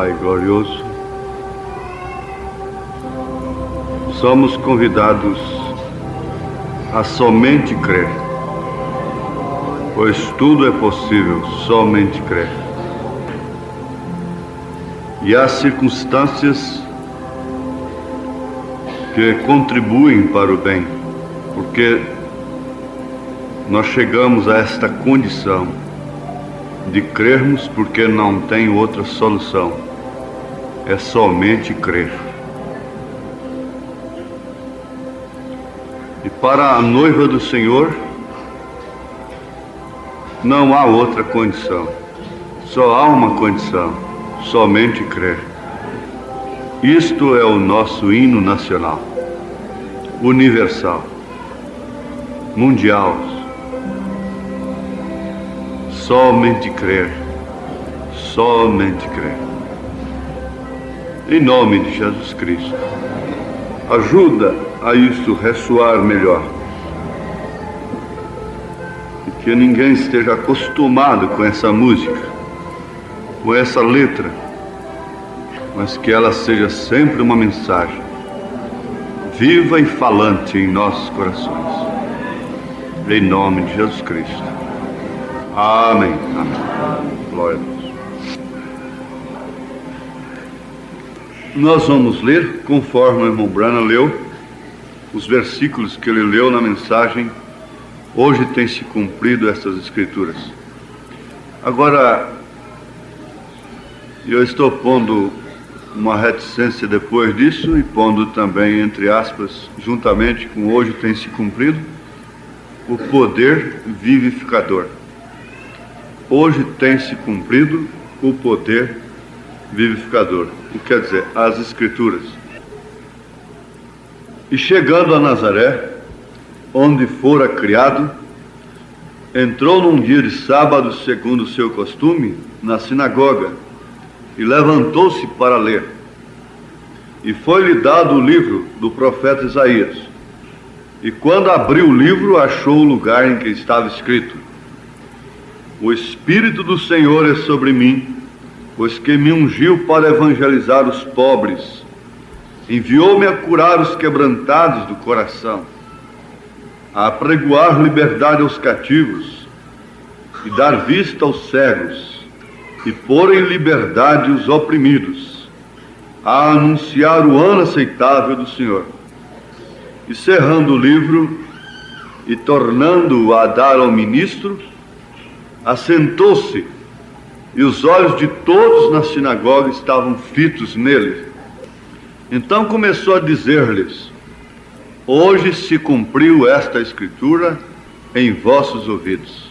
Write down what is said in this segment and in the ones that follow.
Pai glorioso, somos convidados a somente crer, pois tudo é possível somente crer. E há circunstâncias que contribuem para o bem, porque nós chegamos a esta condição de crermos porque não tem outra solução, é somente crer. E para a noiva do Senhor não há outra condição, só há uma condição, somente crer. Isto é o nosso hino nacional, universal, mundial. Somente crer, somente crer. Em nome de Jesus Cristo, ajuda a isto ressoar melhor. E que ninguém esteja acostumado com essa música, com essa letra, mas que ela seja sempre uma mensagem viva e falante em nossos corações. Em nome de Jesus Cristo. Amém. Amém. Glória a Deus. Nós vamos ler, conforme o irmão Branham leu, os versículos que ele leu na mensagem. Hoje tem se cumprido estas escrituras. Agora, eu estou pondo uma reticência depois disso e pondo também, entre aspas, juntamente com hoje tem se cumprido, o poder vivificador. Hoje tem se cumprido o poder vivificador. O que quer dizer? As Escrituras. E chegando a Nazaré, onde fora criado, entrou num dia de sábado, segundo o seu costume, na sinagoga, e levantou-se para ler. E foi-lhe dado o livro do profeta Isaías. E quando abriu o livro, achou o lugar em que estava escrito: O Espírito do Senhor é sobre mim, pois que me ungiu para evangelizar os pobres, enviou-me a curar os quebrantados do coração, a apregoar liberdade aos cativos, e dar vista aos cegos, e pôr em liberdade os oprimidos, a anunciar o ano aceitável do Senhor. E cerrando o livro, e tornando-o a dar ao ministro, assentou-se, e os olhos de todos na sinagoga estavam fitos nele. Então começou a dizer-lhes: Hoje se cumpriu esta escritura em vossos ouvidos.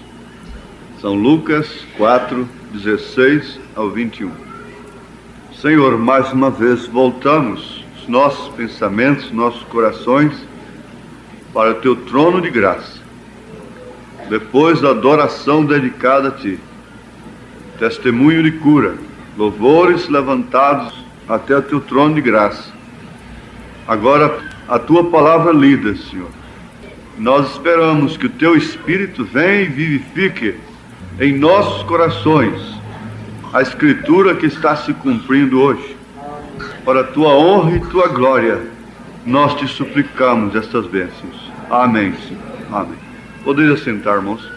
São Lucas 4, 16 ao 21. Senhor, mais uma vez voltamos os nossos pensamentos, nossos corações para o teu trono de graça. Depois da adoração dedicada a ti, testemunho de cura, louvores levantados até o teu trono de graça. Agora a tua palavra lida, Senhor. Nós esperamos que o teu Espírito venha e vivifique em nossos corações a Escritura que está se cumprindo hoje. Para a tua honra e tua glória, nós te suplicamos estas bênçãos. Amém, Senhor. Amém. Poderia sentar, irmãos.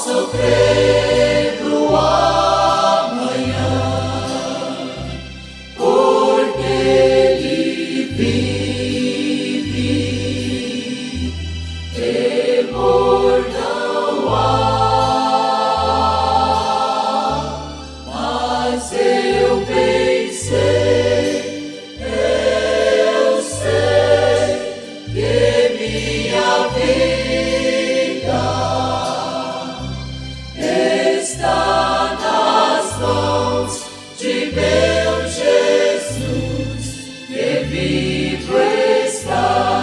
Posso crer no amanhã, porque Ele vive. Temor não há, mas eu bem sei, eu sei que minha vida está nas mãos de meu Jesus, que vivo está.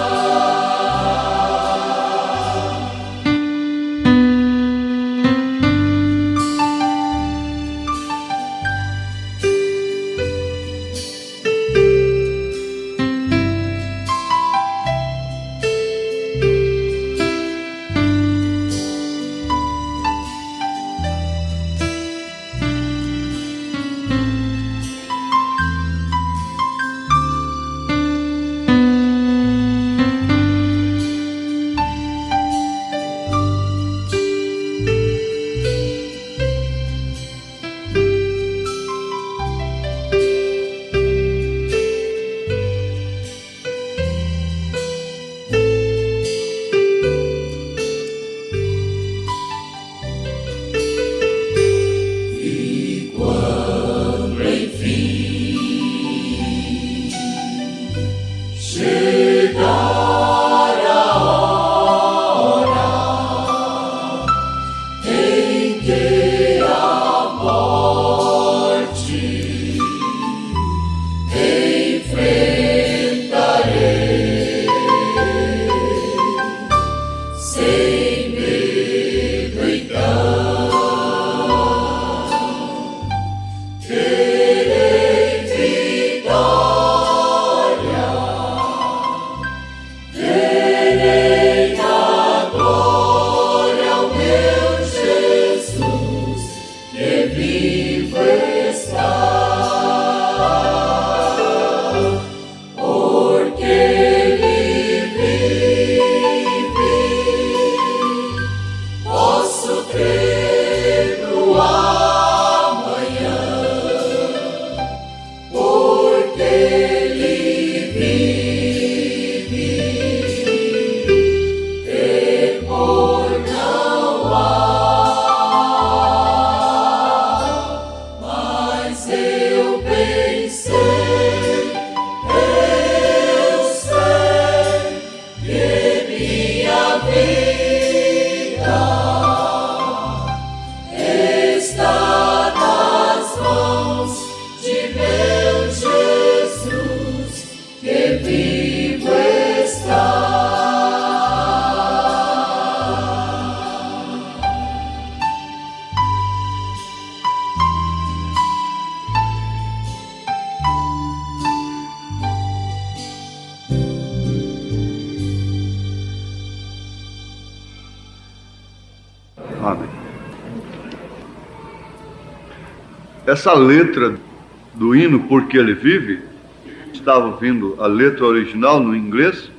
Amém. Essa letra do hino Porque Ele Vive, estava ouvindo a letra original no inglês,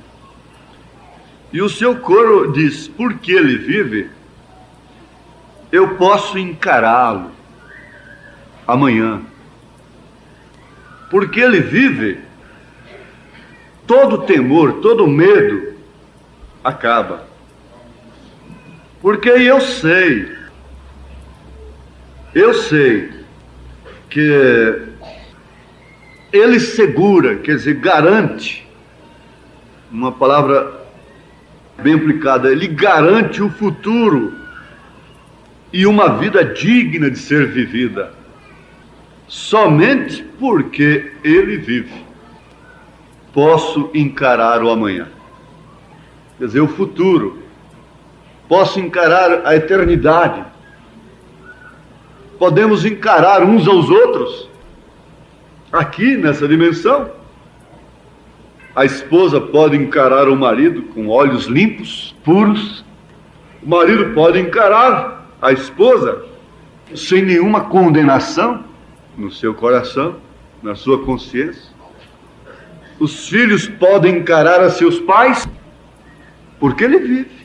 e o seu coro diz: porque Ele vive, eu posso encará-lo amanhã. Porque Ele vive, todo temor, todo medo acaba. Porque eu sei que Ele segura, quer dizer, garante, uma palavra bem aplicada, Ele garante o futuro e uma vida digna de ser vivida, somente porque Ele vive. Posso encarar o amanhã, quer dizer, o futuro. Posso encarar a eternidade. Podemos encarar uns aos outros aqui nessa dimensão. A esposa pode encarar o marido com olhos limpos, puros. O marido pode encarar a esposa sem nenhuma condenação no seu coração, na sua consciência. Os filhos podem encarar a seus pais porque ele vive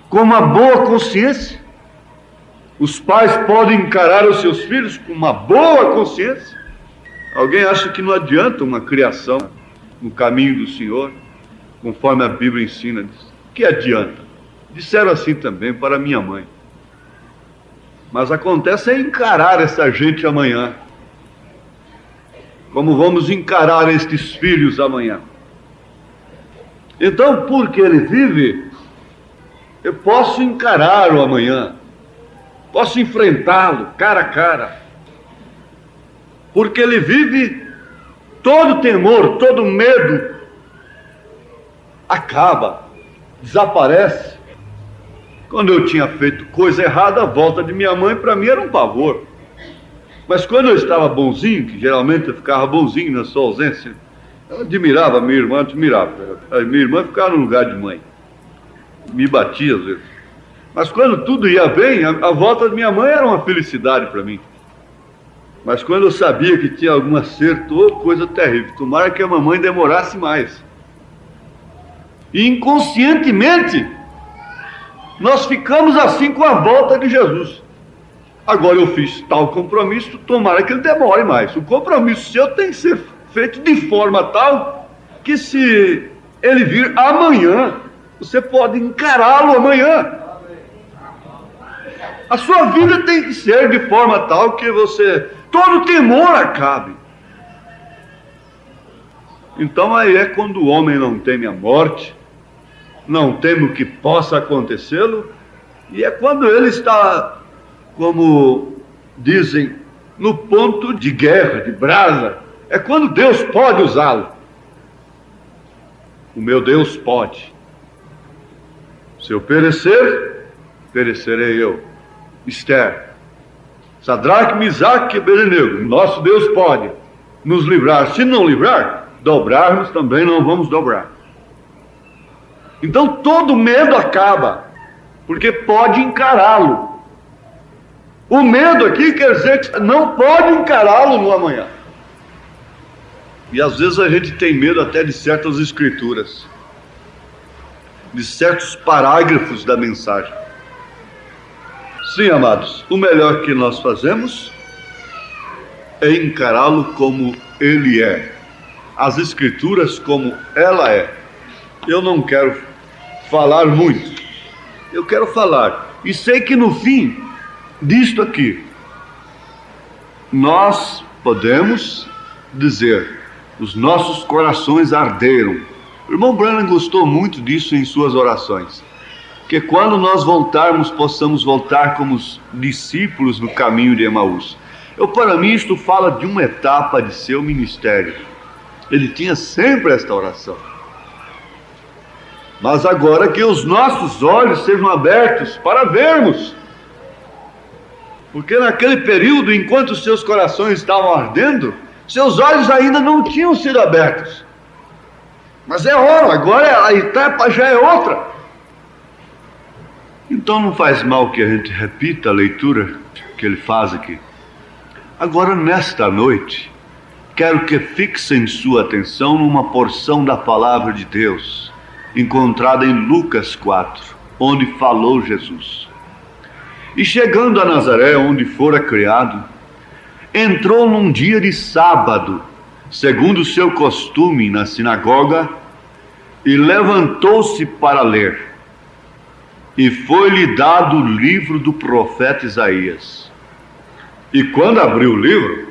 com uma boa consciência Os pais podem encarar os seus filhos com uma boa consciência. Alguém acha que não adianta uma criação no caminho do Senhor, conforme a Bíblia ensina? Diz, que adianta? Disseram assim também para minha mãe. Mas acontece é encarar essa gente amanhã. Como vamos encarar estes filhos amanhã? Então, porque ele vive, eu posso encarar o amanhã. Posso enfrentá-lo cara a cara. Porque ele vive, todo temor, todo medo acaba, desaparece. Quando eu tinha feito coisa errada, a volta de minha mãe para mim era um pavor. Mas quando eu estava bonzinho, que geralmente eu ficava bonzinho na sua ausência, eu admirava a minha irmã, admirava. A minha irmã ficava no lugar de mãe. Me batia às vezes. Mas quando tudo ia bem, a volta de minha mãe era uma felicidade para mim. Mas quando eu sabia que tinha algum acerto, oh, coisa terrível. Tomara que a mamãe demorasse mais. E inconscientemente, nós ficamos assim com a volta de Jesus. Agora eu fiz tal compromisso, tomara que ele demore mais. O compromisso seu tem que ser feito de forma tal que se ele vir amanhã, você pode encará-lo amanhã. A sua vida tem que ser de forma tal que todo temor acabe. Então aí é quando o homem não teme a morte, não teme o que possa acontecê-lo, e é quando ele está, como dizem, no ponto de guerra, de brasa, é quando Deus pode usá-lo. O meu Deus pode. Se eu perecer, perecerei eu. Esther, Sadraque, Misaque e Abednego, nosso Deus pode nos livrar. Se não livrar, dobrarmos também não vamos dobrar. Então todo medo acaba, porque pode encará-lo. O medo aqui quer dizer que não pode encará-lo no amanhã. E às vezes a gente tem medo até de certas escrituras, de certos parágrafos da mensagem. Sim, amados, o melhor que nós fazemos é encará-lo como ele é, as escrituras como ela é. Eu não quero falar muito, eu quero falar, e sei que no fim disto aqui, nós podemos dizer, os nossos corações arderam. O irmão Branham gostou muito disso em suas orações, que quando nós voltarmos, possamos voltar como os discípulos no caminho de Emaús. Para mim isto fala de uma etapa de seu ministério. Ele tinha sempre esta oração. Mas agora que os nossos olhos sejam abertos para vermos. Porque naquele período, enquanto os seus corações estavam ardendo, seus olhos ainda não tinham sido abertos. Mas é hora, agora a etapa já é outra. Então não faz mal que a gente repita a leitura que ele faz aqui. Agora, nesta noite, quero que fixem sua atenção numa porção da palavra de Deus, encontrada em Lucas 4, onde falou Jesus. E chegando a Nazaré, onde fora criado, entrou num dia de sábado, segundo o seu costume, na sinagoga, e levantou-se para ler. E foi-lhe dado o livro do profeta Isaías. E quando abriu o livro,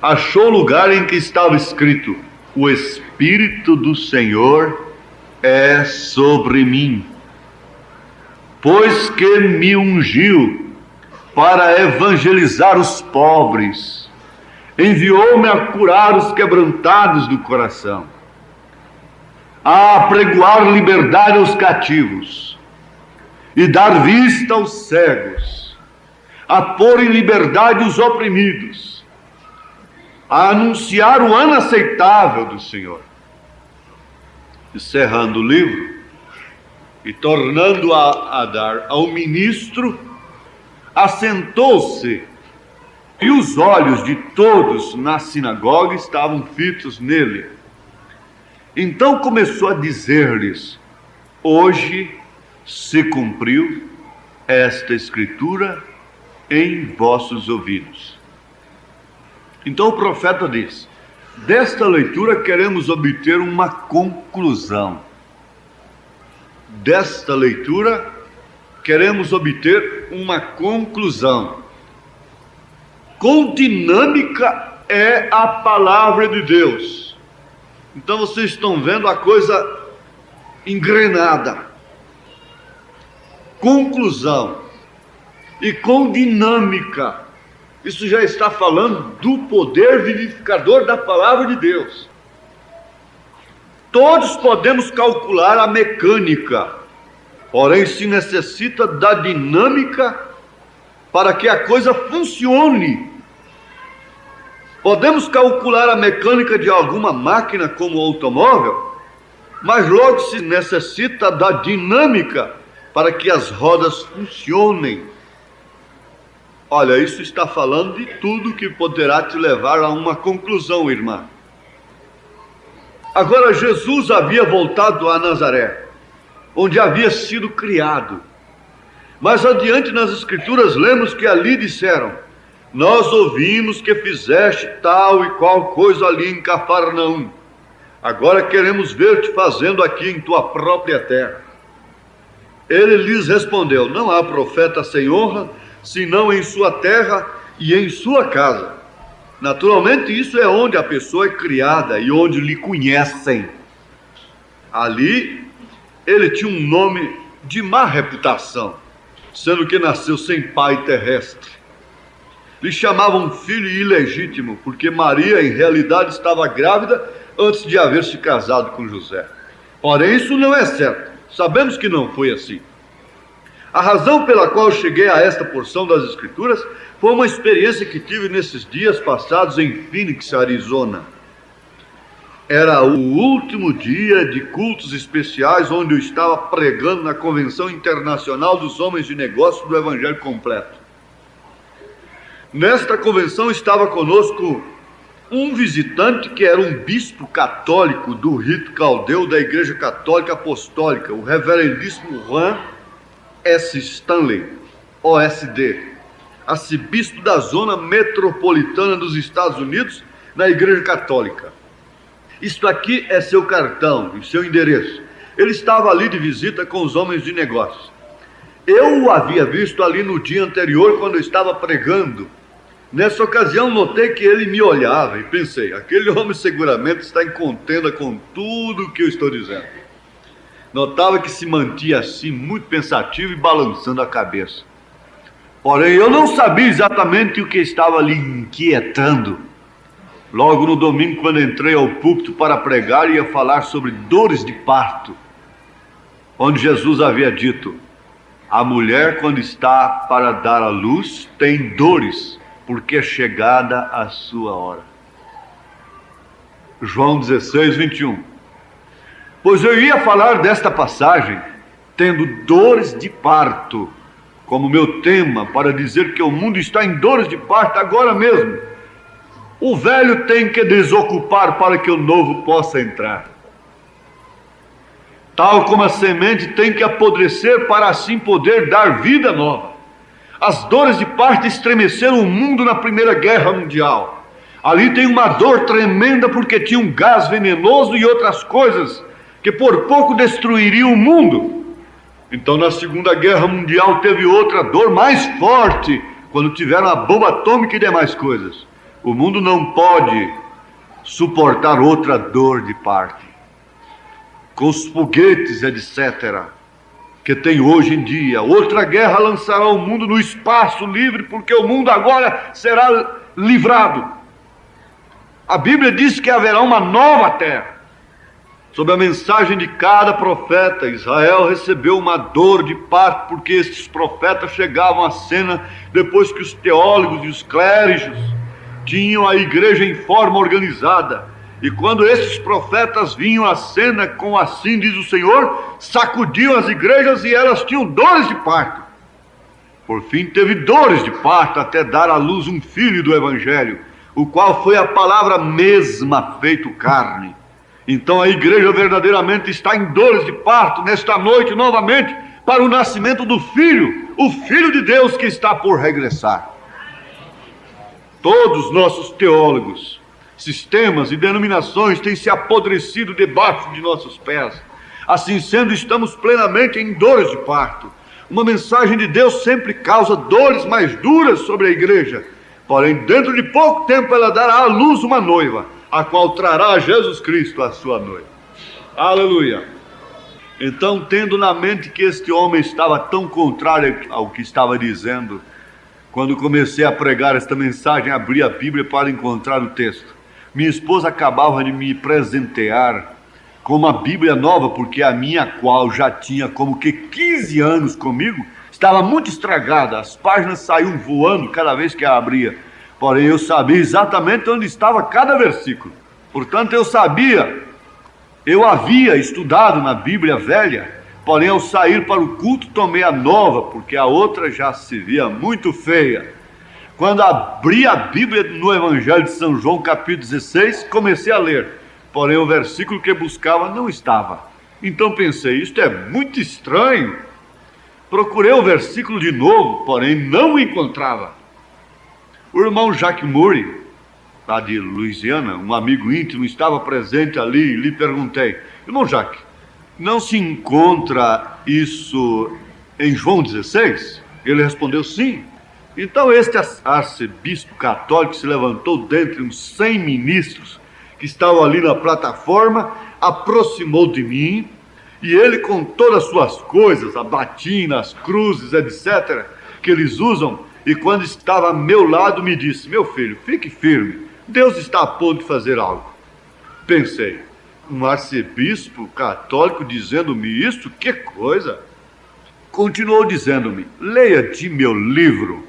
achou o lugar em que estava escrito: o Espírito do Senhor é sobre mim, pois que me ungiu para evangelizar os pobres, enviou-me a curar os quebrantados do coração, a apregoar liberdade aos cativos, e dar vista aos cegos, a pôr em liberdade os oprimidos, a anunciar o ano aceitável do Senhor. Encerrando o livro e tornando a dar ao ministro, assentou-se, e os olhos de todos na sinagoga estavam fitos nele. Então começou a dizer-lhes: hoje se cumpriu esta escritura em vossos ouvidos. Então o profeta diz: desta leitura queremos obter uma conclusão. Desta leitura queremos obter uma conclusão. Com dinâmica é a palavra de Deus. Então vocês estão vendo a coisa engrenada. Conclusão. E com dinâmica. Isso já está falando do poder vivificador da palavra de Deus. Todos podemos calcular a mecânica, porém se necessita da dinâmica para que a coisa funcione. Podemos calcular a mecânica de alguma máquina como automóvel, mas logo se necessita da dinâmica para que as rodas funcionem. Olha, isso está falando de tudo que poderá te levar a uma conclusão, irmã. Agora, Jesus havia voltado a Nazaré, onde havia sido criado. Mais adiante nas Escrituras lemos que ali disseram: nós ouvimos que fizeste tal e qual coisa ali em Cafarnaum. Agora queremos ver-te fazendo aqui em tua própria terra. Ele lhes respondeu: não há profeta sem honra, senão em sua terra e em sua casa. Naturalmente, isso é onde a pessoa é criada e onde lhe conhecem. Ali, ele tinha um nome de má reputação, sendo que nasceu sem pai terrestre. Lhe chamavam filho ilegítimo, porque Maria, em realidade, estava grávida antes de haver se casado com José. Porém, isso não é certo. Sabemos que não foi assim. A razão pela qual cheguei a esta porção das Escrituras foi uma experiência que tive nesses dias passados em Phoenix, Arizona. Era o último dia de cultos especiais onde eu estava pregando na Convenção Internacional dos Homens de Negócios do Evangelho Completo. Nesta convenção estava conosco um visitante que era um bispo católico do rito caldeu da Igreja Católica Apostólica, o reverendíssimo Ron S. Stanley, OSD, arcebispo da zona metropolitana dos Estados Unidos, na Igreja Católica. Isto aqui é seu cartão e seu endereço. Ele estava ali de visita com os homens de negócios. Eu o havia visto ali no dia anterior, quando eu estava pregando. Nessa ocasião, notei que ele me olhava e pensei: aquele homem seguramente está em contenda com tudo o que eu estou dizendo. Notava que se mantinha assim, muito pensativo e balançando a cabeça. Porém, eu não sabia exatamente o que estava lhe inquietando. Logo no domingo, quando entrei ao púlpito para pregar, ia falar sobre dores de parto, onde Jesus havia dito: a mulher, quando está para dar à luz, tem dores, porque é chegada a sua hora. João 16, 21. Pois eu ia falar desta passagem, tendo dores de parto como meu tema, para dizer que o mundo está em dores de parto agora mesmo. O velho tem que desocupar para que o novo possa entrar. Tal como a semente tem que apodrecer para assim poder dar vida nova. As dores de parto estremeceram o mundo na Primeira Guerra Mundial. Ali tem uma dor tremenda porque tinha um gás venenoso e outras coisas que por pouco destruiriam o mundo. Então na Segunda Guerra Mundial teve outra dor mais forte, quando tiveram a bomba atômica e demais coisas. O mundo não pode suportar outra dor de parto. Com os foguetes, etc., que tem hoje em dia. Outra guerra lançará o mundo no espaço livre, porque o mundo agora será livrado. A Bíblia diz que haverá uma nova terra. Sob a mensagem de cada profeta, Israel recebeu uma dor de parto, porque estes profetas chegavam à cena depois que os teólogos e os clérigos tinham a igreja em forma organizada. E quando esses profetas vinham à cena com assim diz o Senhor, sacudiam as igrejas e elas tinham dores de parto. Por fim teve dores de parto até dar à luz um filho do Evangelho, o qual foi a palavra mesma feito carne. Então a igreja verdadeiramente está em dores de parto nesta noite novamente para o nascimento do filho, o Filho de Deus que está por regressar. Todos nossos teólogos, sistemas e denominações têm se apodrecido debaixo de nossos pés. Assim sendo, estamos plenamente em dores de parto. Uma mensagem de Deus sempre causa dores mais duras sobre a igreja. Porém, dentro de pouco tempo ela dará à luz uma noiva, a qual trará Jesus Cristo, a sua noiva. Aleluia! Então, tendo na mente que este homem estava tão contrário ao que estava dizendo, quando comecei a pregar esta mensagem, abri a Bíblia para encontrar o texto. Minha esposa acabava de me presentear com uma Bíblia nova, porque a minha, qual já tinha como que 15 anos comigo, estava muito estragada. As páginas saíam voando cada vez que a abria. Porém, eu sabia exatamente onde estava cada versículo. Portanto, eu havia estudado na Bíblia velha, porém, ao sair para o culto, tomei a nova, porque a outra já se via muito feia. Quando abri a Bíblia no Evangelho de São João, capítulo 16, comecei a ler, porém o versículo que buscava não estava. Então pensei, isto é muito estranho. Procurei o versículo de novo, porém não o encontrava. O irmão Jacques Murray, lá de Louisiana, um amigo íntimo, estava presente ali e lhe perguntei, irmão Jacques, não se encontra isso em João 16? Ele respondeu sim. Então este arcebispo católico se levantou dentre uns 100 ministros que estavam ali na plataforma, aproximou de mim, e ele, com todas as suas coisas, a batina, as cruzes, etc., que eles usam, e quando estava a meu lado me disse, meu filho, fique firme, Deus está a ponto de fazer algo. Pensei, um arcebispo católico dizendo-me isso? Que coisa! Continuou dizendo-me, leia de meu livro.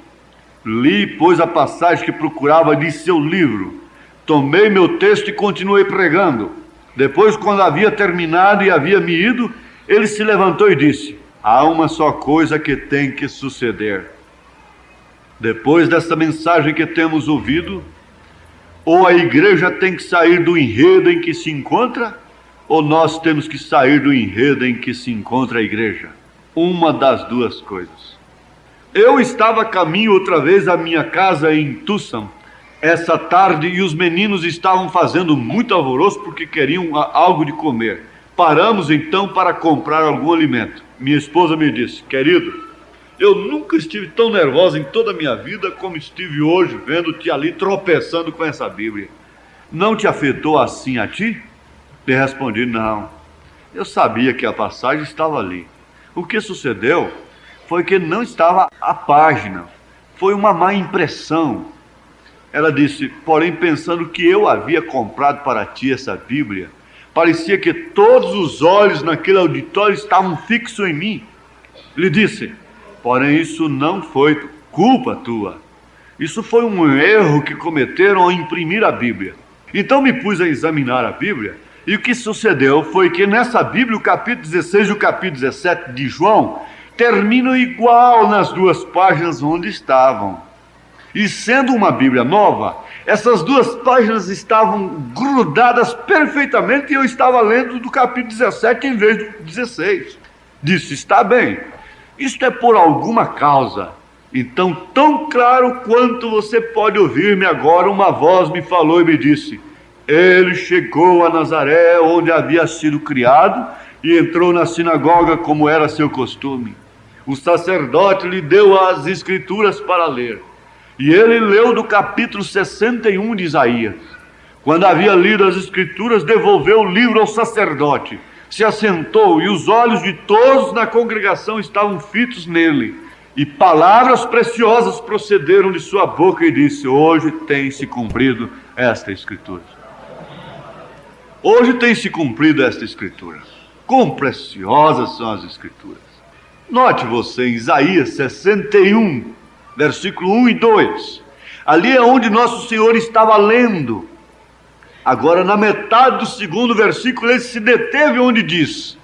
Li, pois, a passagem que procurava de seu livro. Tomei meu texto e continuei pregando. Depois, quando havia terminado e havia me ido, ele se levantou e disse, há uma só coisa que tem que suceder. Depois dessa mensagem que temos ouvido, ou a igreja tem que sair do enredo em que se encontra, ou nós temos que sair do enredo em que se encontra a igreja. Uma das duas coisas. Eu estava a caminho outra vez à minha casa em Tucson, essa tarde, e os meninos estavam fazendo muito alvoroço porque queriam algo de comer. Paramos então para comprar algum alimento. Minha esposa me disse, querido, eu nunca estive tão nervosa em toda a minha vida como estive hoje, vendo-te ali tropeçando com essa Bíblia. Não te afetou assim a ti? Me respondi, não. Eu sabia que a passagem estava ali. O que sucedeu foi que não estava a página. Foi uma má impressão. Ela disse, porém, pensando que eu havia comprado para ti essa Bíblia, parecia que todos os olhos naquele auditório estavam fixos em mim. Lhe disse, porém, isso não foi culpa tua. Isso foi um erro que cometeram ao imprimir a Bíblia. Então me pus a examinar a Bíblia, e o que sucedeu foi que nessa Bíblia, o capítulo 16 e o capítulo 17 de João, terminam igual nas duas páginas onde estavam. E sendo uma Bíblia nova, essas duas páginas estavam grudadas perfeitamente e eu estava lendo do capítulo 17 em vez do 16. Disse, está bem, isto é por alguma causa. Então, tão claro quanto você pode ouvir-me agora, uma voz me falou e me disse, ele chegou a Nazaré, onde havia sido criado, e entrou na sinagoga como era seu costume. O sacerdote lhe deu as escrituras para ler. E ele leu do capítulo 61 de Isaías. Quando havia lido as escrituras, devolveu o livro ao sacerdote. Se assentou e os olhos de todos na congregação estavam fitos nele. E palavras preciosas procederam de sua boca e disse, hoje tem se cumprido esta escritura. Hoje tem se cumprido esta escritura. Quão preciosas são as escrituras. Note você, em Isaías 61, versículo 1 e 2. Ali é onde nosso Senhor estava lendo. Agora, na metade do segundo versículo, ele se deteve onde diz,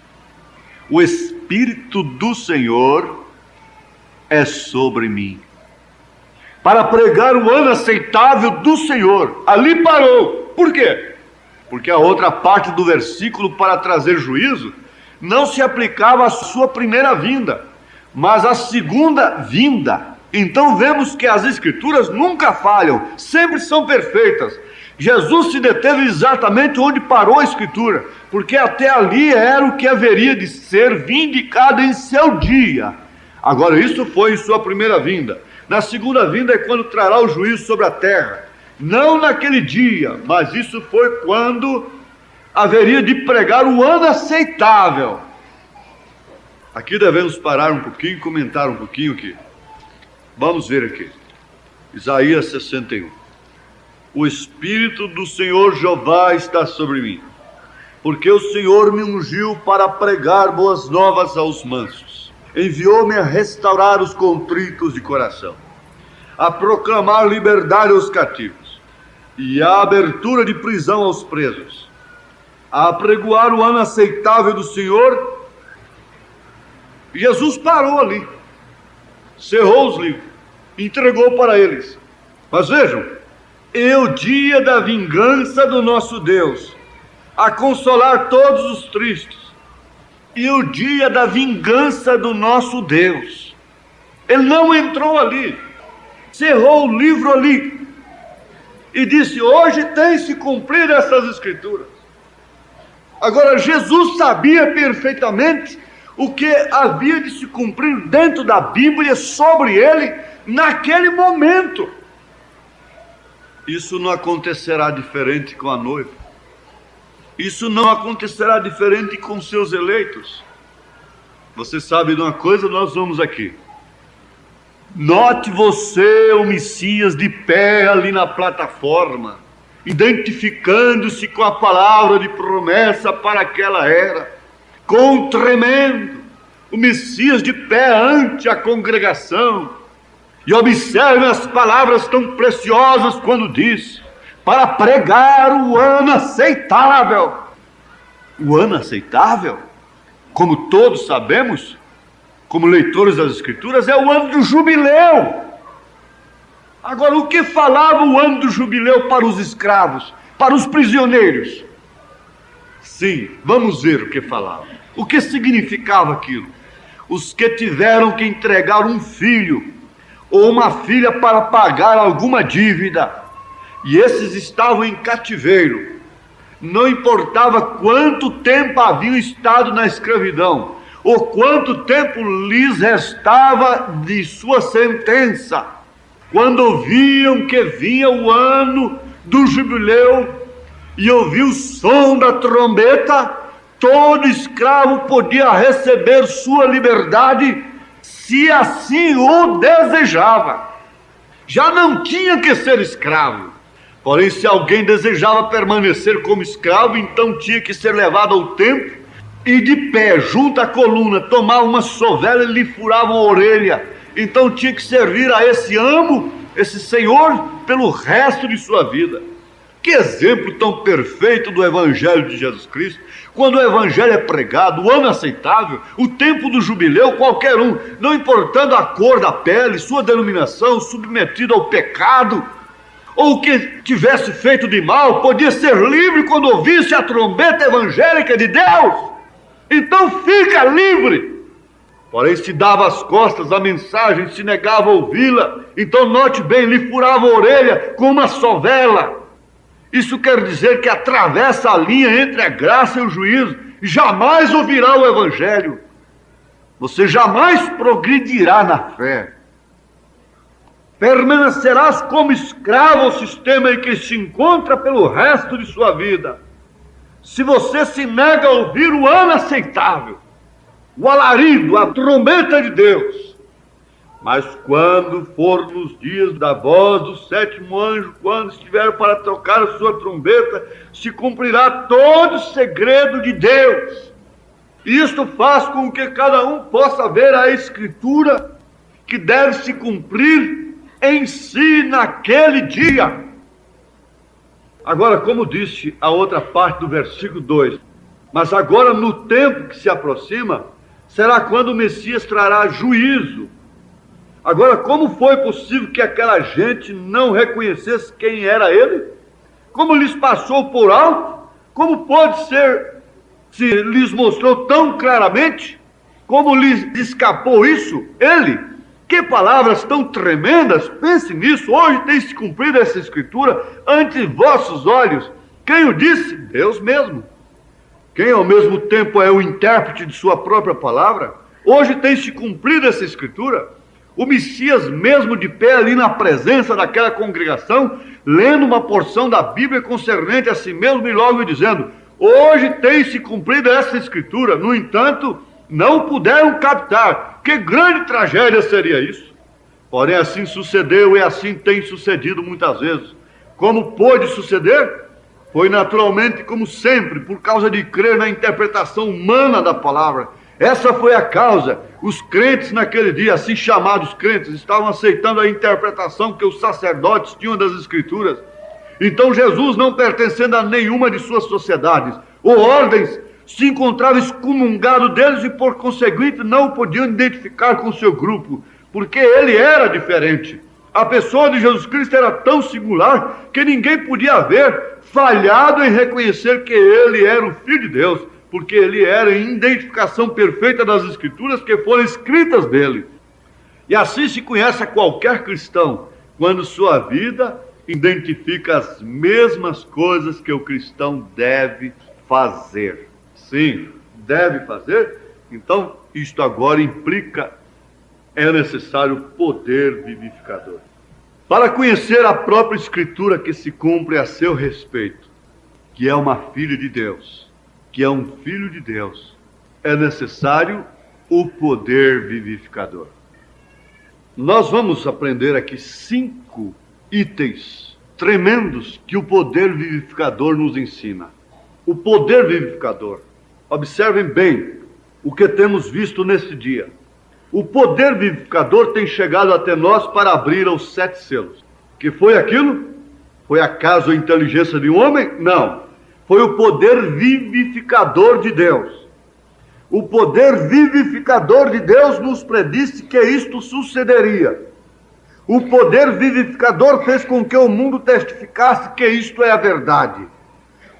o Espírito do Senhor é sobre mim, para pregar o ano aceitável do Senhor. Ali parou. Por quê? Porque a outra parte do versículo, para trazer juízo, não se aplicava à sua primeira vinda, mas a segunda vinda. Então vemos que as Escrituras nunca falham, sempre são perfeitas. Jesus se deteve exatamente onde parou a Escritura, porque até ali era o que haveria de ser vindicado em seu dia. Agora, isso foi em sua primeira vinda. Na segunda vinda é quando trará o juízo sobre a terra. Não naquele dia, mas isso foi quando haveria de pregar o ano aceitável. Aqui devemos parar um pouquinho e comentar um pouquinho aqui. Vamos ver aqui. Isaías 61. O Espírito do Senhor Jeová está sobre mim, porque o Senhor me ungiu para pregar boas novas aos mansos. Enviou-me a restaurar os contritos de coração, a proclamar liberdade aos cativos e a abertura de prisão aos presos, a apregoar o ano aceitável do Senhor. Jesus parou ali, cerrou os livros, entregou para eles. Mas vejam, é o dia da vingança do nosso Deus, a consolar todos os tristes. E o dia da vingança do nosso Deus. Ele não entrou ali, cerrou o livro ali e disse: hoje tem se cumprir essas Escrituras. Agora, Jesus sabia perfeitamente o que havia de se cumprir dentro da Bíblia sobre ele naquele momento. Isso não acontecerá diferente com a noiva. Isso não acontecerá diferente com seus eleitos. Você sabe de uma coisa? Nós vamos aqui. Note você o Messias de pé ali na plataforma, identificando-se com a palavra de promessa para aquela era, com tremendo, o Messias de pé ante a congregação. E observe as palavras tão preciosas quando diz: para pregar o ano aceitável. O ano aceitável, como todos sabemos, como leitores das Escrituras, é o ano do jubileu. Agora, o que falava o ano do jubileu para os escravos, para os prisioneiros? Sim, vamos ver o que falava. O que significava aquilo? Os que tiveram que entregar um filho ou uma filha para pagar alguma dívida, e esses estavam em cativeiro, não importava quanto tempo haviam estado na escravidão, ou quanto tempo lhes restava de sua sentença, quando ouviam que vinha o ano do jubileu e ouviu o som da trombeta, todo escravo podia receber sua liberdade, se assim o desejava. Já não tinha que ser escravo. Porém, se alguém desejava permanecer como escravo, então tinha que ser levado ao templo e de pé, junto à coluna, tomava uma sovela e lhe furavam a orelha. Então tinha que servir a esse amo, esse senhor, pelo resto de sua vida. Que exemplo tão perfeito do Evangelho de Jesus Cristo. Quando o Evangelho é pregado, o ano aceitável, o tempo do jubileu, qualquer um, não importando a cor da pele, sua denominação, submetido ao pecado, ou o que tivesse feito de mal, podia ser livre quando ouvisse a trombeta evangélica de Deus. Então fica livre. Porém, se dava as costas à mensagem, se negava a ouvi-la, então note bem, lhe furava a orelha com uma sovela. Isso quer dizer que atravessa a linha entre a graça e o juízo, e jamais ouvirá o Evangelho. Você jamais progredirá na fé. Permanecerás como escravo ao sistema em que se encontra pelo resto de sua vida. Se você se nega a ouvir o ano aceitável, o alarido, a trombeta de Deus. Mas quando for nos dias da voz do sétimo anjo, quando estiver para tocar a sua trombeta, se cumprirá todo o segredo de Deus. Isto faz com que cada um possa ver a Escritura que deve se cumprir em si naquele dia. Agora, como disse a outra parte do versículo 2, mas agora no tempo que se aproxima, será quando o Messias trará juízo. Agora, como foi possível que aquela gente não reconhecesse quem era ele? Como lhes passou por alto? Como pode ser, se lhes mostrou tão claramente? Como lhe escapou isso? Ele? Que palavras tão tremendas! Pense nisso, hoje tem se cumprido essa escritura ante vossos olhos. Quem o disse? Deus mesmo. Quem ao mesmo tempo é o intérprete de sua própria palavra? Hoje tem se cumprido essa escritura. O Messias mesmo de pé ali na presença daquela congregação, lendo uma porção da Bíblia concernente a si mesmo e logo dizendo: hoje tem se cumprido essa escritura. No entanto, não puderam captar. Que grande tragédia seria isso! Porém, assim sucedeu e assim tem sucedido muitas vezes. Como pôde suceder? Foi naturalmente, como sempre, por causa de crer na interpretação humana da palavra. Essa foi a causa. Os crentes naquele dia, assim chamados crentes, estavam aceitando a interpretação que os sacerdotes tinham das Escrituras. Então Jesus, não pertencendo a nenhuma de suas sociedades ou ordens, se encontrava excomungado deles e, por conseguinte, não o podiam identificar com o seu grupo, porque ele era diferente. A pessoa de Jesus Cristo era tão singular que ninguém podia haver falhado em reconhecer que ele era o Filho de Deus, porque ele era em identificação perfeita das Escrituras que foram escritas dele. E assim se conhece a qualquer cristão, quando sua vida identifica as mesmas coisas que o cristão deve fazer. Sim, deve fazer. Então, isto agora implica, é necessário poder vivificador. Para conhecer a própria Escritura que se cumpre a seu respeito, que é uma filha de Deus, que é um filho de Deus, é necessário o poder vivificador. Nós vamos aprender aqui 5 itens tremendos que o poder vivificador nos ensina. O poder vivificador. Observem bem o que temos visto nesse dia. O poder vivificador tem chegado até nós para abrir os 7 selos. Que foi aquilo? Foi acaso a inteligência de um homem? Não. Foi o poder vivificador de Deus. O poder vivificador de Deus nos predisse que isto sucederia. O poder vivificador fez com que o mundo testificasse que isto é a verdade.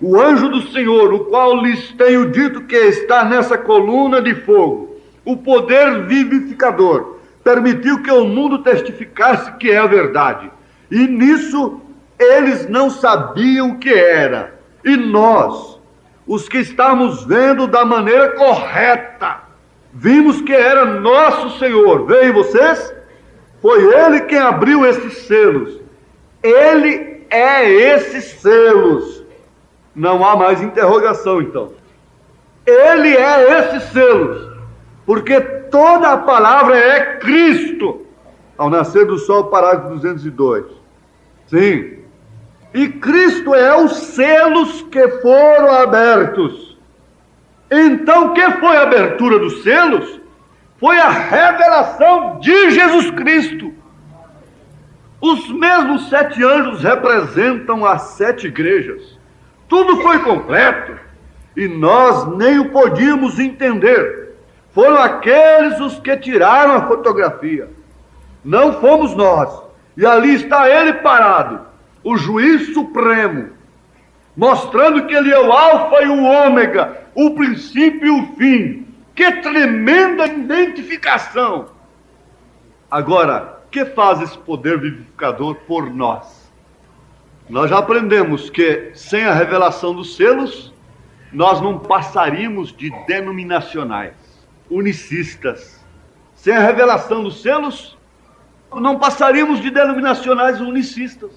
O anjo do Senhor, o qual lhes tenho dito que está nessa coluna de fogo, o poder vivificador, permitiu que o mundo testificasse que é a verdade. E nisso eles não sabiam o que era. E nós, os que estamos vendo da maneira correta, vimos que era nosso Senhor. Veem vocês? Foi Ele quem abriu esses selos. Ele é esses selos. Não há mais interrogação, então. Ele é esses selos. Porque toda a palavra é Cristo. Ao nascer do sol, parágrafo 202. Sim. E Cristo é os selos que foram abertos. Então, o que foi a abertura dos selos? Foi a revelação de Jesus Cristo. Os mesmos 7 anjos representam as 7 igrejas. Tudo foi completo. E nós nem o podíamos entender. Foram aqueles os que tiraram a fotografia. Não fomos nós. E ali está ele parado, o juiz supremo, mostrando que ele é o alfa e o ômega, o princípio e o fim. Que tremenda identificação! Agora, o que faz esse poder vivificador por nós? Nós já aprendemos que sem a revelação dos selos, nós não passaríamos de denominacionais, unicistas. Sem a revelação dos selos, não passaríamos de denominacionais unicistas.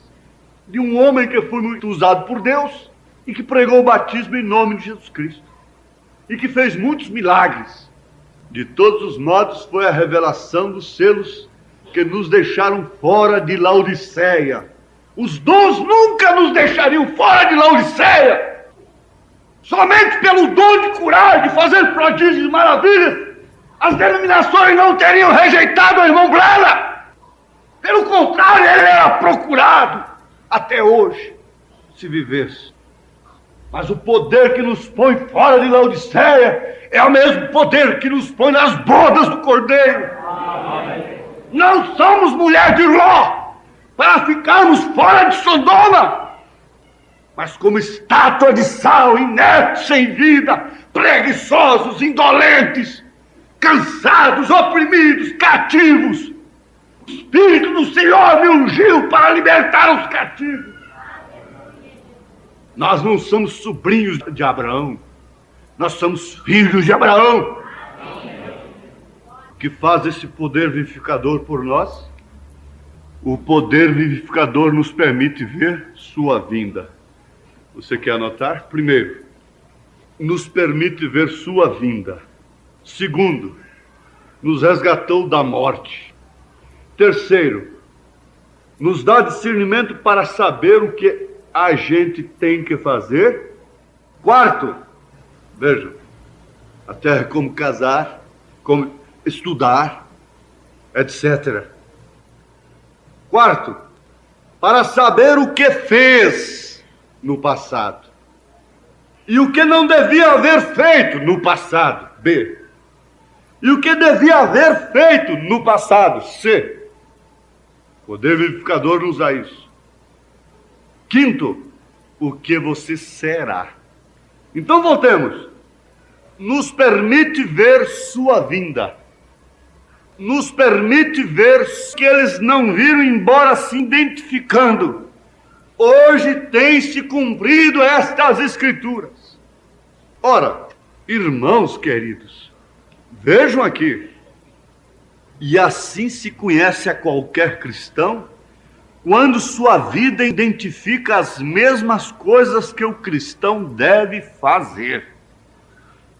De um homem que foi muito usado por Deus e que pregou o batismo em nome de Jesus Cristo. E que fez muitos milagres. De todos os modos, foi a revelação dos selos que nos deixaram fora de Laodiceia. Os dons nunca nos deixariam fora de Laodiceia. Somente pelo dom de curar, de fazer prodígios e maravilhas, as denominações não teriam rejeitado o irmão Brana. Pelo contrário, ele era procurado até hoje, se vivesse. Mas o poder que nos põe fora de Laodiceia é o mesmo poder que nos põe nas bodas do Cordeiro. Amém. Não somos mulher de Ló para ficarmos fora de Sodoma, mas como estátua de sal, inerte, sem vida, preguiçosos, indolentes, cansados, oprimidos, cativos. O Espírito do Senhor me ungiu para libertar os cativos. Nós não somos sobrinhos de Abraão, nós somos filhos de Abraão. O que faz esse poder vivificador por nós? O poder vivificador nos permite ver sua vinda. Você quer anotar? Primeiro, nos permite ver sua vinda. Segundo, nos resgatou da morte. Terceiro, nos dá discernimento para saber o que a gente tem que fazer. Quarto, veja, até como casar, como estudar, etc. Quarto, para saber o que fez no passado e o que não devia haver feito no passado. B. E o que devia haver feito no passado. C. O poder vivificador nos dá isso. Quinto, o que você será. Então voltemos. Nos permite ver sua vinda. Nos permite ver que eles não viram, embora se identificando. Hoje tem se cumprido estas escrituras. Ora, irmãos queridos, vejam aqui. E assim se conhece a qualquer cristão, quando sua vida identifica as mesmas coisas que o cristão deve fazer.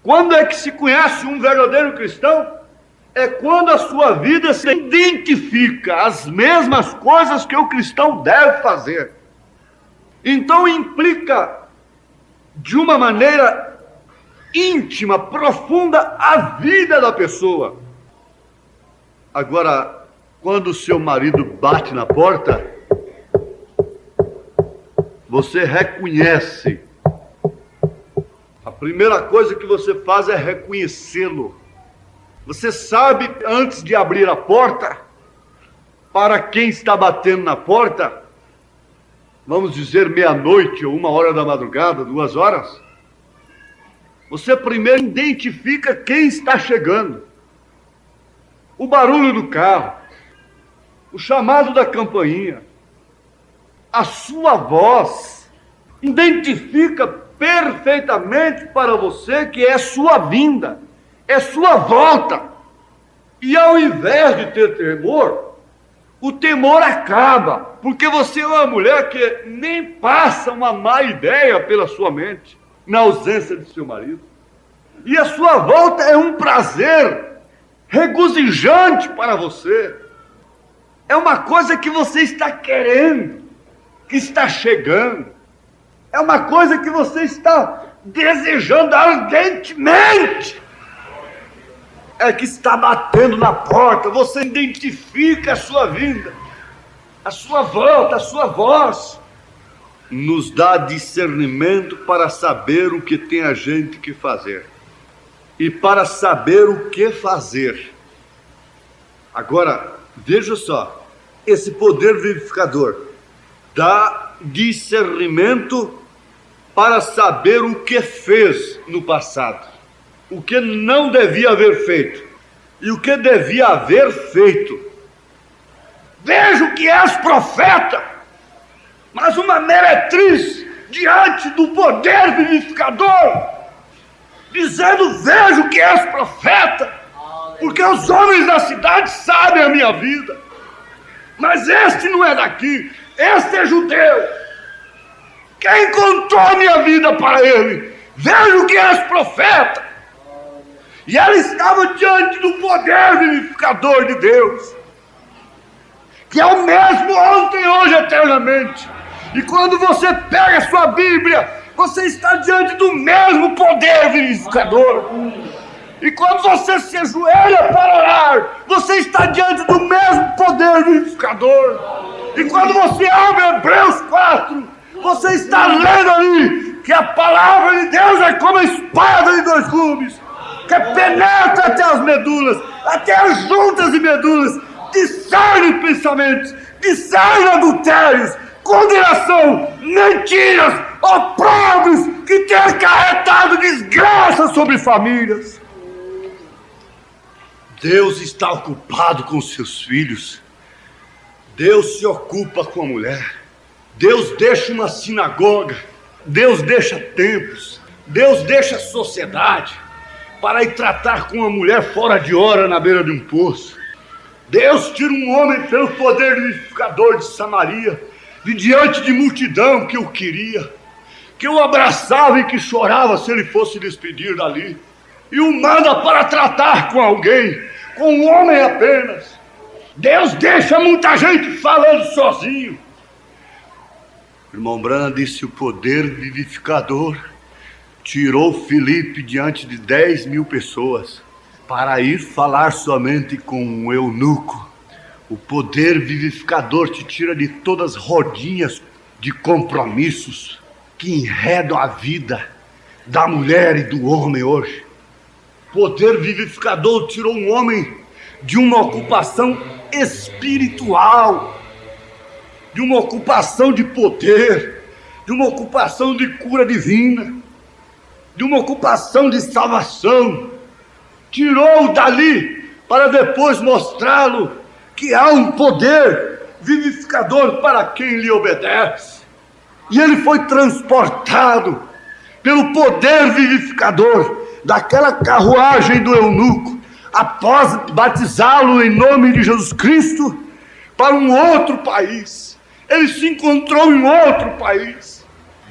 Quando é que se conhece um verdadeiro cristão? É quando a sua vida se identifica as mesmas coisas que o cristão deve fazer. Então implica, de uma maneira íntima, profunda, a vida da pessoa. Agora, quando o seu marido bate na porta, você reconhece. A primeira coisa que você faz é reconhecê-lo. Você sabe, antes de abrir a porta, para quem está batendo na porta, vamos dizer meia-noite ou 1h da madrugada, 2 horas, você primeiro identifica quem está chegando. O barulho do carro, o chamado da campainha, a sua voz, identifica perfeitamente para você que é sua vinda, é sua volta. E ao invés de ter temor, o temor acaba, porque você é uma mulher que nem passa uma má ideia pela sua mente, na ausência de seu marido. E a sua volta é um prazer regozijante para você. É uma coisa que você está querendo, que está chegando. É uma coisa que você está desejando ardentemente. É que está batendo na porta. Você identifica a sua vinda, a sua volta, a sua voz. Nos dá discernimento para saber o que tem a gente que fazer e para saber o que fazer. Agora, veja só, esse poder vivificador dá discernimento para saber o que fez no passado, o que não devia haver feito e o que devia haver feito. Vejo que és profeta, mas uma meretriz diante do poder vivificador, dizendo: vejo que és profeta, porque os homens da cidade sabem a minha vida, mas este não é daqui, este é judeu. Quem contou a minha vida para ele? Vejo que és profeta. E ela estava diante do poder vivificador de Deus, que é o mesmo ontem, hoje, eternamente. E quando você pega a sua Bíblia, você está diante do mesmo poder vivificador. E quando você se ajoelha para orar, você está diante do mesmo poder vivificador. E quando você abre Hebreus 4, você está lendo ali que a palavra de Deus é como a espada de 2 gumes, que penetra até as medulas, até as juntas e medulas, discerne pensamentos, discerne adultérios, condenação, mentiras, opróbrios que têm acarretado desgraça sobre famílias. Deus está ocupado com seus filhos. Deus se ocupa com a mulher. Deus deixa uma sinagoga. Deus deixa templos. Deus deixa a sociedade para ir tratar com uma mulher fora de hora na beira de um poço. Deus tira um homem pelo poder vivificador de Samaria, de diante de multidão que o queria, que o abraçava e que chorava se ele fosse despedir dali, e o manda para tratar com alguém, com um homem apenas. Deus deixa muita gente falando sozinho. Irmão Branham disse: o poder vivificador tirou Filipe diante de 10.000 pessoas para ir falar somente com um eunuco. O poder vivificador te tira de todas as rodinhas de compromissos que enredam a vida da mulher e do homem hoje. O poder vivificador tirou um homem de uma ocupação espiritual, de uma ocupação de poder, de uma ocupação de cura divina, de uma ocupação de salvação. Tirou-o dali para depois mostrá-lo que há um poder vivificador para quem lhe obedece. E ele foi transportado pelo poder vivificador daquela carruagem do eunuco, após batizá-lo em nome de Jesus Cristo, para um outro país. Ele se encontrou em outro país.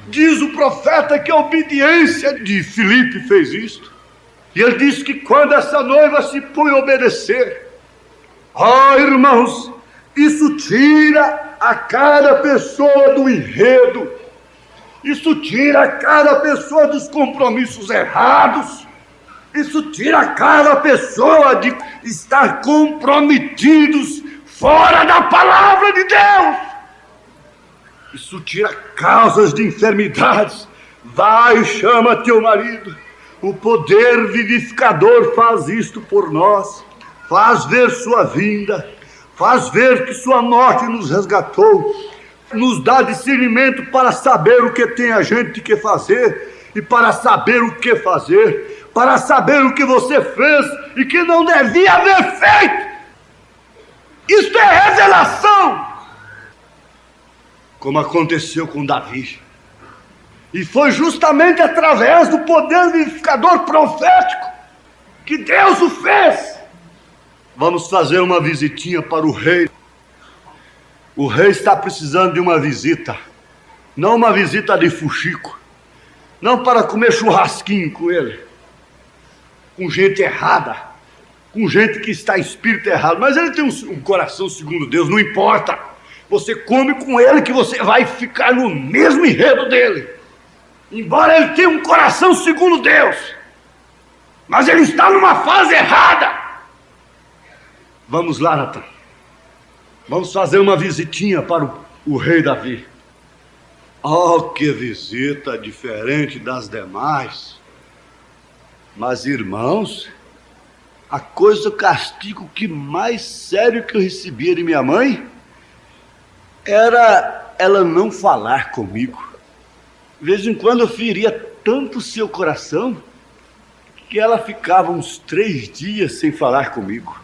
Diz o profeta que a obediência de Filipe fez isto. E ele diz que quando essa noiva se põe a obedecer, irmãos, isso tira a cada pessoa do enredo, isso tira a cada pessoa dos compromissos errados, isso tira a cada pessoa de estar comprometidos fora da palavra de Deus. Isso tira causas de enfermidades. Vai e chama teu marido. O poder vivificador faz isto por nós. Faz ver sua vinda. Faz ver que sua morte nos resgatou. Nos dá discernimento para saber o que tem a gente que fazer. E para saber o que fazer. Para saber o que você fez e que não devia haver feito. Isto é revelação. Como aconteceu com Davi. E foi justamente através do poder vivificador profético que Deus o fez. Vamos fazer uma visitinha para o rei. O rei está precisando de uma visita. Não uma visita de fuxico. Não para comer churrasquinho com ele. Com gente errada. Com gente que está em espírito errado. Mas ele tem um coração segundo Deus, não importa. Você come com ele que você vai ficar no mesmo enredo dele. Embora ele tenha um coração segundo Deus. Mas ele está numa fase errada. Vamos lá, Natan. Vamos fazer uma visitinha para o rei Davi. Oh, que visita diferente das demais. Mas, irmãos, a coisa, o castigo que mais sério que eu recebia de minha mãe era ela não falar comigo. De vez em quando eu feria tanto seu coração que ela ficava uns 3 dias sem falar comigo.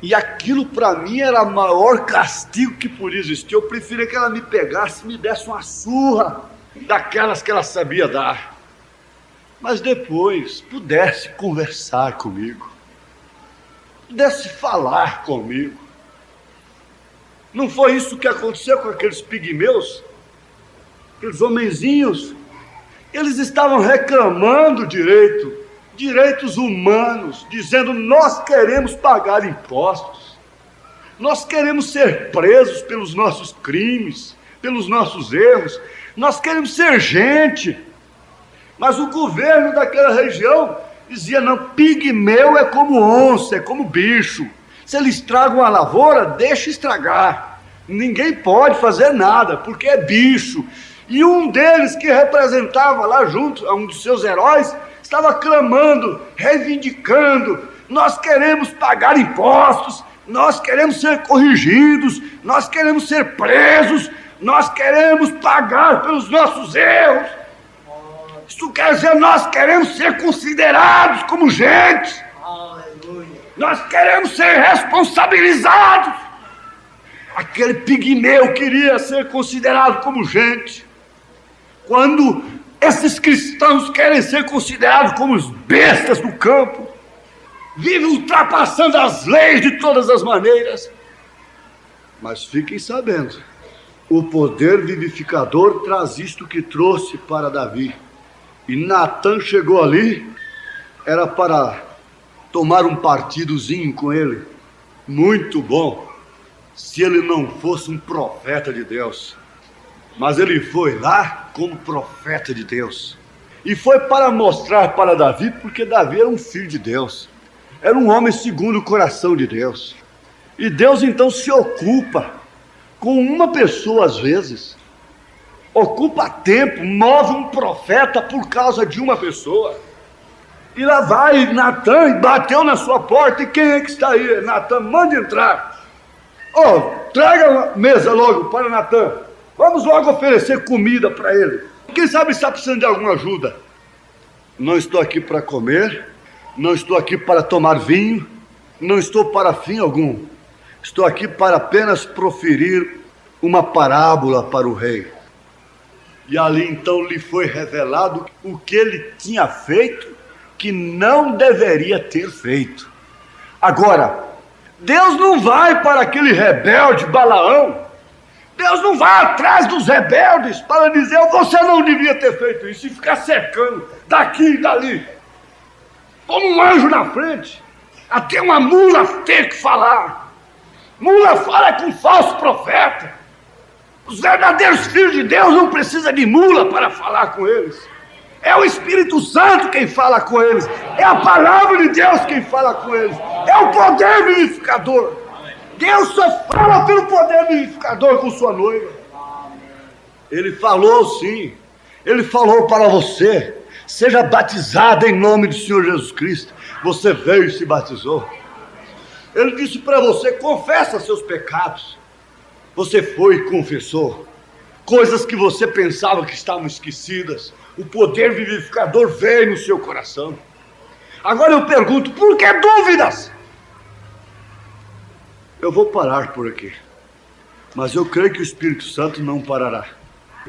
E aquilo para mim era o maior castigo que podia existir. Eu preferia que ela me pegasse e me desse uma surra daquelas que ela sabia dar. Mas depois pudesse conversar comigo, pudesse falar comigo. Não foi isso que aconteceu com aqueles pigmeus? Aqueles homenzinhos? Eles estavam reclamando direitos humanos, dizendo: nós queremos pagar impostos, nós queremos ser presos pelos nossos crimes, pelos nossos erros, nós queremos ser gente. Mas o governo daquela região dizia: não, pigmeu é como onça, é como bicho. Se ele estraga uma lavoura, deixa estragar. Ninguém pode fazer nada, porque é bicho. E um deles, que representava lá junto a um dos seus heróis, estava clamando, reivindicando: nós queremos pagar impostos, nós queremos ser corrigidos, nós queremos ser presos, nós queremos pagar pelos nossos erros. Isso quer dizer, nós queremos ser considerados como gente. Aleluia. Nós queremos ser responsabilizados. Aquele pigmeu queria ser considerado como gente. Quando esses cristãos querem ser considerados como os bestas do campo, vivem ultrapassando as leis de todas as maneiras. Mas fiquem sabendo, o poder vivificador traz isto que trouxe para Davi. E Natã chegou ali, era para tomar um partidozinho com ele. Muito bom, se ele não fosse um profeta de Deus. Mas ele foi lá como profeta de Deus. E foi para mostrar para Davi, porque Davi era um filho de Deus. Era um homem segundo o coração de Deus. E Deus então se ocupa com uma pessoa às vezes. Ocupa tempo, move um profeta por causa de uma pessoa. E lá vai Natã e bateu na sua porta. E quem é que está aí? Natã, mande entrar. Traga a mesa logo para Natã. Vamos logo oferecer comida para ele. Quem sabe está precisando de alguma ajuda. Não estou aqui para comer, não estou aqui para tomar vinho, não estou para fim algum. Estou aqui para apenas proferir uma parábola para o rei. E ali então lhe foi revelado o que ele tinha feito, que não deveria ter feito. Agora, Deus não vai para aquele rebelde Balaão. Deus não vai atrás dos rebeldes para dizer: você não devia ter feito isso, e ficar cercando daqui e dali, como um anjo na frente, até uma mula ter que falar. Mula fala com falso profeta. Os verdadeiros filhos de Deus não precisam de mula para falar com eles. É o Espírito Santo quem fala com eles. É a palavra de Deus quem fala com eles. É o poder vivificador. Deus só fala pelo poder vivificador com sua noiva. Ele falou sim. Ele falou para você: seja batizado em nome do Senhor Jesus Cristo. Você veio e se batizou. Ele disse para você: confessa seus pecados. Você foi e confessou. Coisas que você pensava que estavam esquecidas. O poder vivificador veio no seu coração. Agora eu pergunto: por que dúvidas? Eu vou parar por aqui, mas eu creio que o Espírito Santo não parará.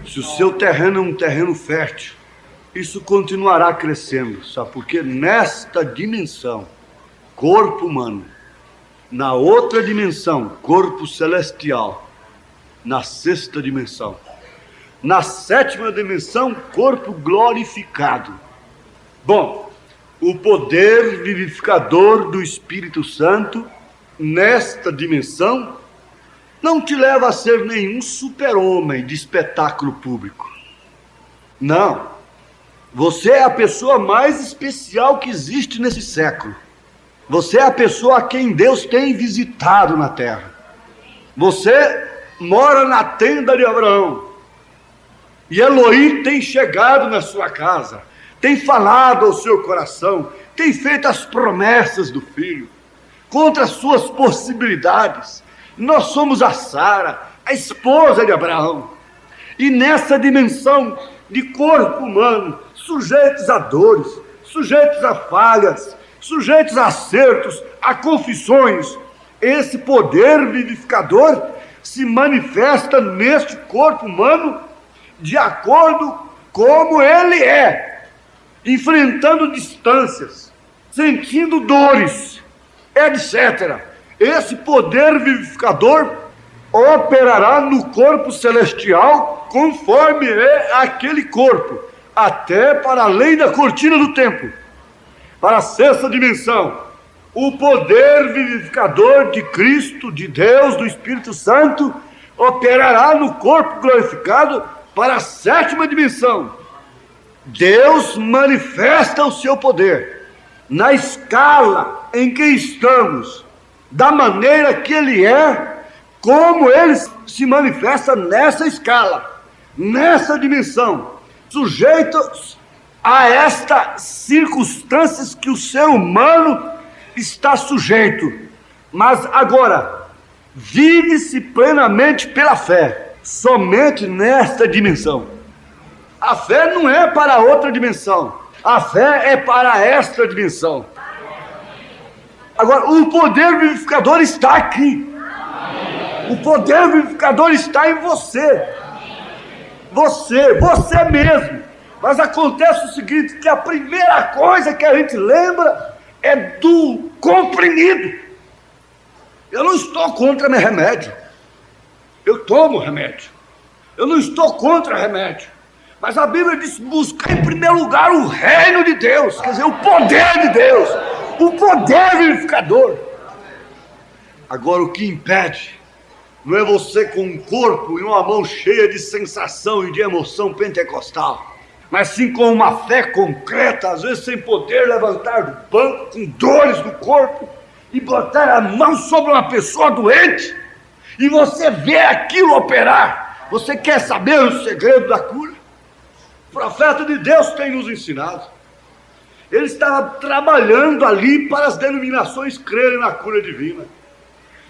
Se o seu terreno é um terreno fértil, isso continuará crescendo, sabe? Porque nesta dimensão, corpo humano, na outra dimensão, corpo celestial, na sexta dimensão, na sétima dimensão, corpo glorificado. Bom, o poder vivificador do Espírito Santo nesta dimensão não te leva a ser nenhum super-homem de espetáculo público. Não. Você é a pessoa mais especial que existe nesse século. Você é a pessoa a quem Deus tem visitado na terra. Você mora na tenda de Abraão. E Elohim tem chegado na sua casa, tem falado ao seu coração, tem feito as promessas do Filho contra as suas possibilidades. Nós somos a Sara, a esposa de Abraão. E nessa dimensão de corpo humano, sujeitos a dores, sujeitos a falhas, sujeitos a acertos, a confissões, esse poder vivificador se manifesta neste corpo humano de acordo como ele é, enfrentando distâncias, sentindo dores, etc. Esse poder vivificador operará no corpo celestial conforme é aquele corpo, até para além da cortina do templo, para a sexta dimensão. O poder vivificador de Cristo, de Deus, do Espírito Santo, operará no corpo glorificado para a sétima dimensão. Deus manifesta o seu poder na escala em que estamos, da maneira que ele é, como ele se manifesta nessa escala, nessa dimensão, sujeitos a estas circunstâncias que o ser humano está sujeito. Mas agora, vive-se plenamente pela fé, somente nesta dimensão. A fé não é para outra dimensão, a fé é para esta dimensão. Agora, o poder vivificador está aqui. O poder vivificador está em você. Você mesmo. Mas acontece o seguinte, que a primeira coisa que a gente lembra é do comprimido. Eu não estou contra meu remédio. Eu tomo remédio. Eu não estou contra remédio. Mas a Bíblia diz, buscar em primeiro lugar o reino de Deus. Quer dizer, o poder de Deus. O poder vivificador. Agora, o que impede não é você com um corpo e uma mão cheia de sensação e de emoção pentecostal, mas sim com uma fé concreta, às vezes sem poder levantar do banco, com dores no corpo, e botar a mão sobre uma pessoa doente, e você vê aquilo operar. Você quer saber o segredo da cura? O profeta de Deus tem nos ensinado. Ele estava trabalhando ali para as denominações crerem na cura divina.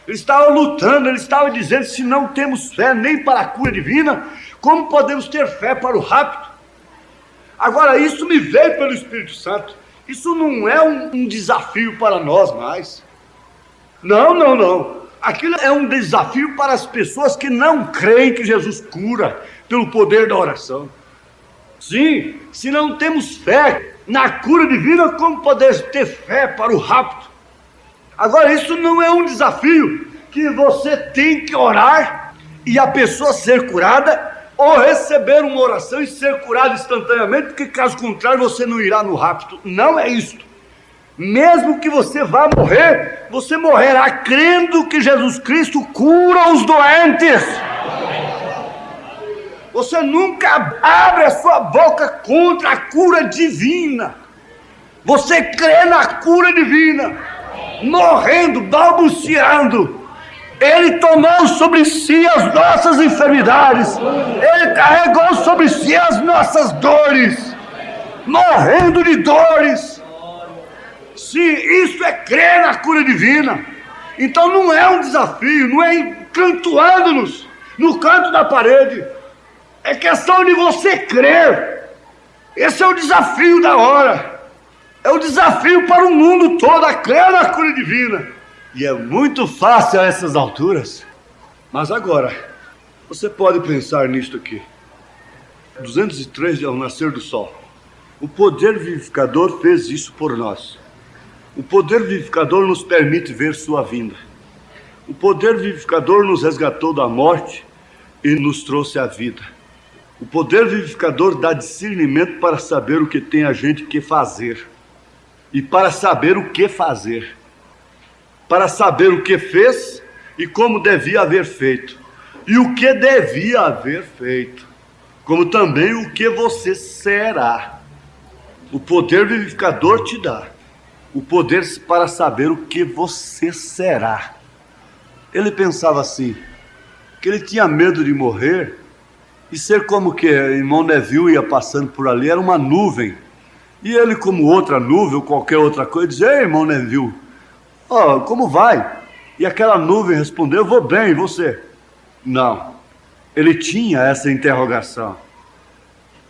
Ele estava lutando, ele estava dizendo, se não temos fé nem para a cura divina, como podemos ter fé para o rapto? Agora, isso me veio pelo Espírito Santo. Isso não é um desafio para nós mais. Não. Aquilo é um desafio para as pessoas que não creem que Jesus cura pelo poder da oração. Sim, se não temos fé na cura divina, como podemos ter fé para o rapto? Agora, isso não é um desafio que você tem que orar e a pessoa ser curada, ou receber uma oração e ser curado instantaneamente, porque caso contrário você não irá no rapto. Não é isto. Mesmo que você vá morrer, você morrerá crendo que Jesus Cristo cura os doentes. Você nunca abre a sua boca contra a cura divina. Você crê na cura divina, morrendo, balbuciando. Ele tomou sobre si as nossas enfermidades. Ele carregou sobre si as nossas dores, morrendo de dores. Sim, isso é crer na cura divina. Então não é um desafio, não é encantoando-nos no canto da parede. É questão de você crer. Esse é o desafio da hora. É o desafio para o mundo todo, a crer na cura divina. E é muito fácil a essas alturas. Mas agora, você pode pensar nisto aqui. 203 ao nascer do sol. O poder vivificador fez isso por nós. O poder vivificador nos permite ver sua vinda. O poder vivificador nos resgatou da morte e nos trouxe a vida. O poder vivificador dá discernimento para saber o que tem a gente que fazer. E para saber o que fazer. Para saber o que fez e como devia haver feito. E o que devia haver feito. Como também o que você será. O poder vivificador te dá o poder para saber o que você será. Ele pensava assim, que ele tinha medo de morrer e ser como que irmão Neville ia passando por ali, era uma nuvem. E ele, como outra nuvem ou qualquer outra coisa, dizia, ei, irmão Neville, como vai? E aquela nuvem respondeu, eu vou bem, e você? Não, ele tinha essa interrogação.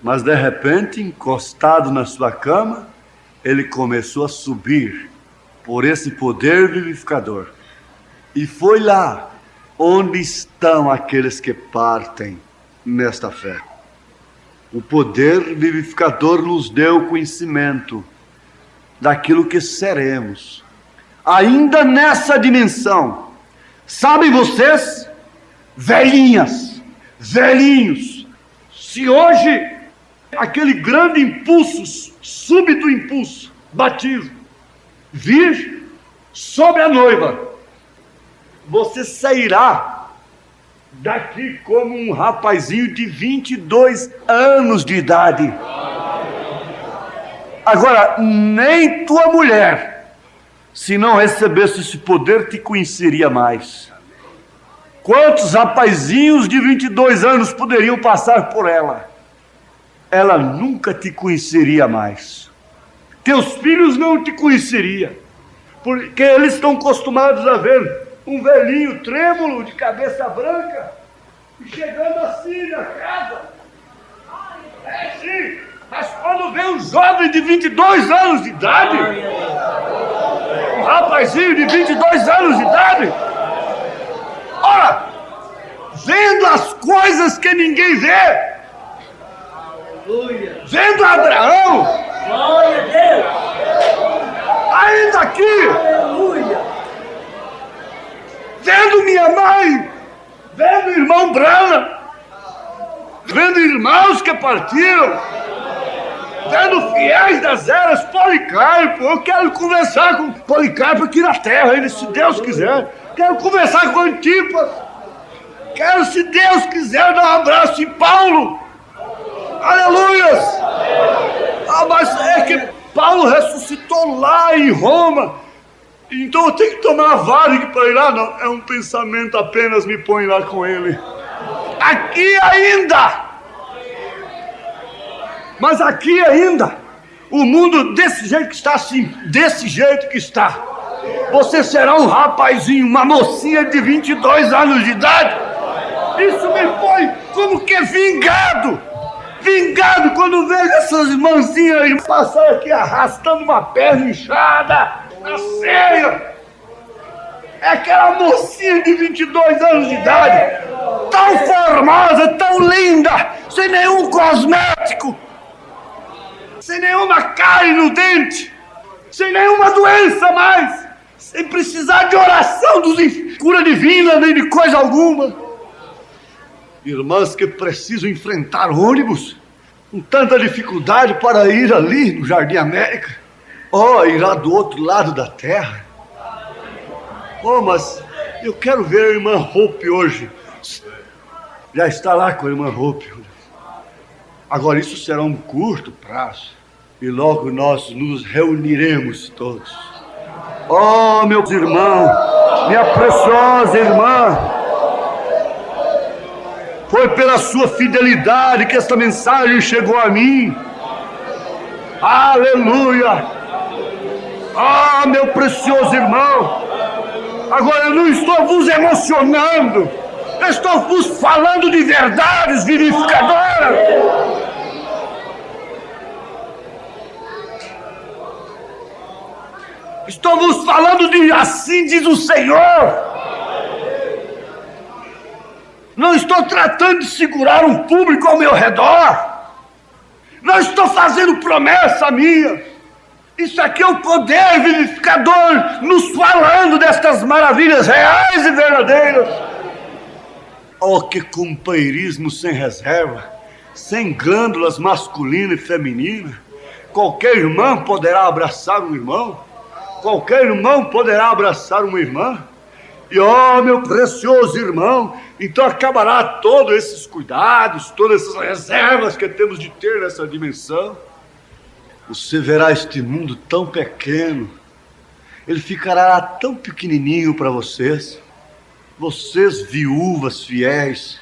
Mas de repente, encostado na sua cama, ele começou a subir por esse poder vivificador. E foi lá onde estão aqueles que partem nesta fé. O poder vivificador nos deu conhecimento daquilo que seremos. Ainda nessa dimensão. Sabem vocês, velhinhas, velhinhos, se hoje aquele grande impulso, súbito impulso, batismo, vir sobre a noiva, você sairá daqui como um rapazinho de 22 anos de idade. Agora, nem tua mulher, se não recebesse esse poder, te conheceria mais. Quantos rapazinhos de 22 anos poderiam passar por ela? Ela nunca te conheceria mais. Teus filhos não te conheceriam, porque eles estão acostumados a ver um velhinho trêmulo de cabeça branca e chegando assim na casa. É sim, mas quando vê um jovem de 22 anos de idade, um rapazinho de 22 anos de idade. Ora, vendo as coisas que ninguém vê, vendo Abraão, Glória a Deus! ainda aqui, Aleluia! vendo minha mãe, vendo o irmão Brana, vendo irmãos que partiram, vendo fiéis das eras, Policarpo. Eu quero conversar com Policarpo aqui na terra, ele, se Deus quiser. Quero conversar com Antipas. Quero, se Deus quiser, dar um abraço em Paulo. Aleluias! Ah, mas é que Paulo ressuscitou lá em Roma. Então eu tenho que tomar a Varig para ir lá? Não, é um pensamento apenas, me põe lá com ele. Aqui ainda! Mas aqui ainda, o mundo desse jeito que está, assim, desse jeito que está. Você será um rapazinho, uma mocinha de 22 anos de idade. Isso me põe como que vingado. Vingado quando vejo essas irmãzinhas aí passar aqui arrastando uma perna inchada, na ceia. É aquela mocinha de 22 anos de idade, tão formosa, tão linda, sem nenhum cosmético, sem nenhuma cárie no dente, sem nenhuma doença mais, sem precisar de oração, cura divina, nem de coisa alguma. Irmãs que precisam enfrentar ônibus com tanta dificuldade para ir ali no Jardim América. Oh, ir lá do outro lado da terra. Oh, mas eu quero ver a irmã Hope hoje. Já está lá com a irmã Hope. Agora isso será um curto prazo. E logo nós nos reuniremos todos. Oh, meus irmãos, minha preciosa irmã. Foi pela sua fidelidade que esta mensagem chegou a mim. Aleluia! Ah, meu precioso irmão! Agora eu não estou vos emocionando. Eu estou vos falando de verdades vivificadoras. Estou vos falando de assim diz o Senhor. Não estou tratando de segurar um público ao meu redor. Não estou fazendo promessa minha. Isso aqui é o poder vivificador nos falando destas maravilhas reais e verdadeiras. Oh, que companheirismo sem reserva, sem glândulas masculina e feminina. Qualquer irmã poderá abraçar um irmão. Qualquer irmão poderá abraçar uma irmã. E, ó, meu precioso irmão, então acabará todos esses cuidados, todas essas reservas que temos de ter nessa dimensão. Você verá este mundo tão pequeno, ele ficará tão pequenininho para vocês. Vocês, viúvas fiéis,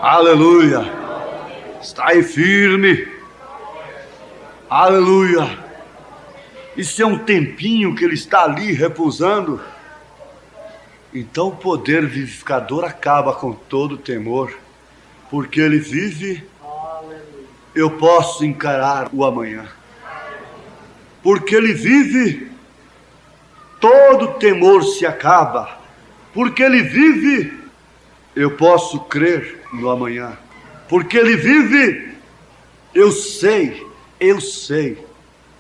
aleluia, está aí firme, aleluia. Isso é um tempinho que ele está ali repousando. Então o poder vivificador acaba com todo temor, porque ele vive. Eu posso encarar o amanhã, porque ele vive. Todo temor se acaba, porque ele vive. Eu posso crer no amanhã, porque ele vive. Eu sei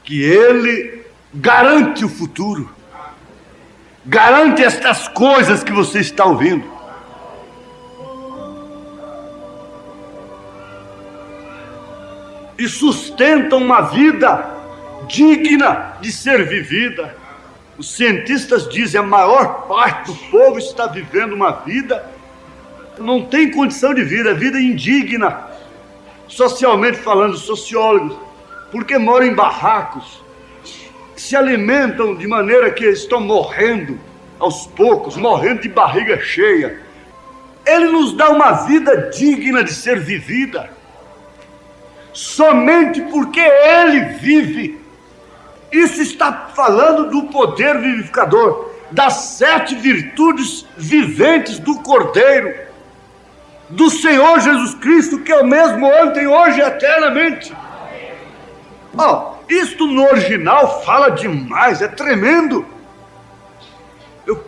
que ele garante o futuro. Garante estas coisas que você está ouvindo. E sustenta uma vida digna de ser vivida. Os cientistas dizem que a maior parte do povo está vivendo uma vida, não tem condição de vida, é vida indigna. Socialmente falando, sociólogos, porque moram em barracos, se alimentam de maneira que estão morrendo aos poucos, morrendo de barriga cheia. Ele nos dá uma vida digna de ser vivida, somente porque ele vive. Isso está falando do poder vivificador, das 7 virtudes viventes do Cordeiro, do Senhor Jesus Cristo, que é o mesmo ontem, hoje e eternamente. Isto no original fala demais, é tremendo.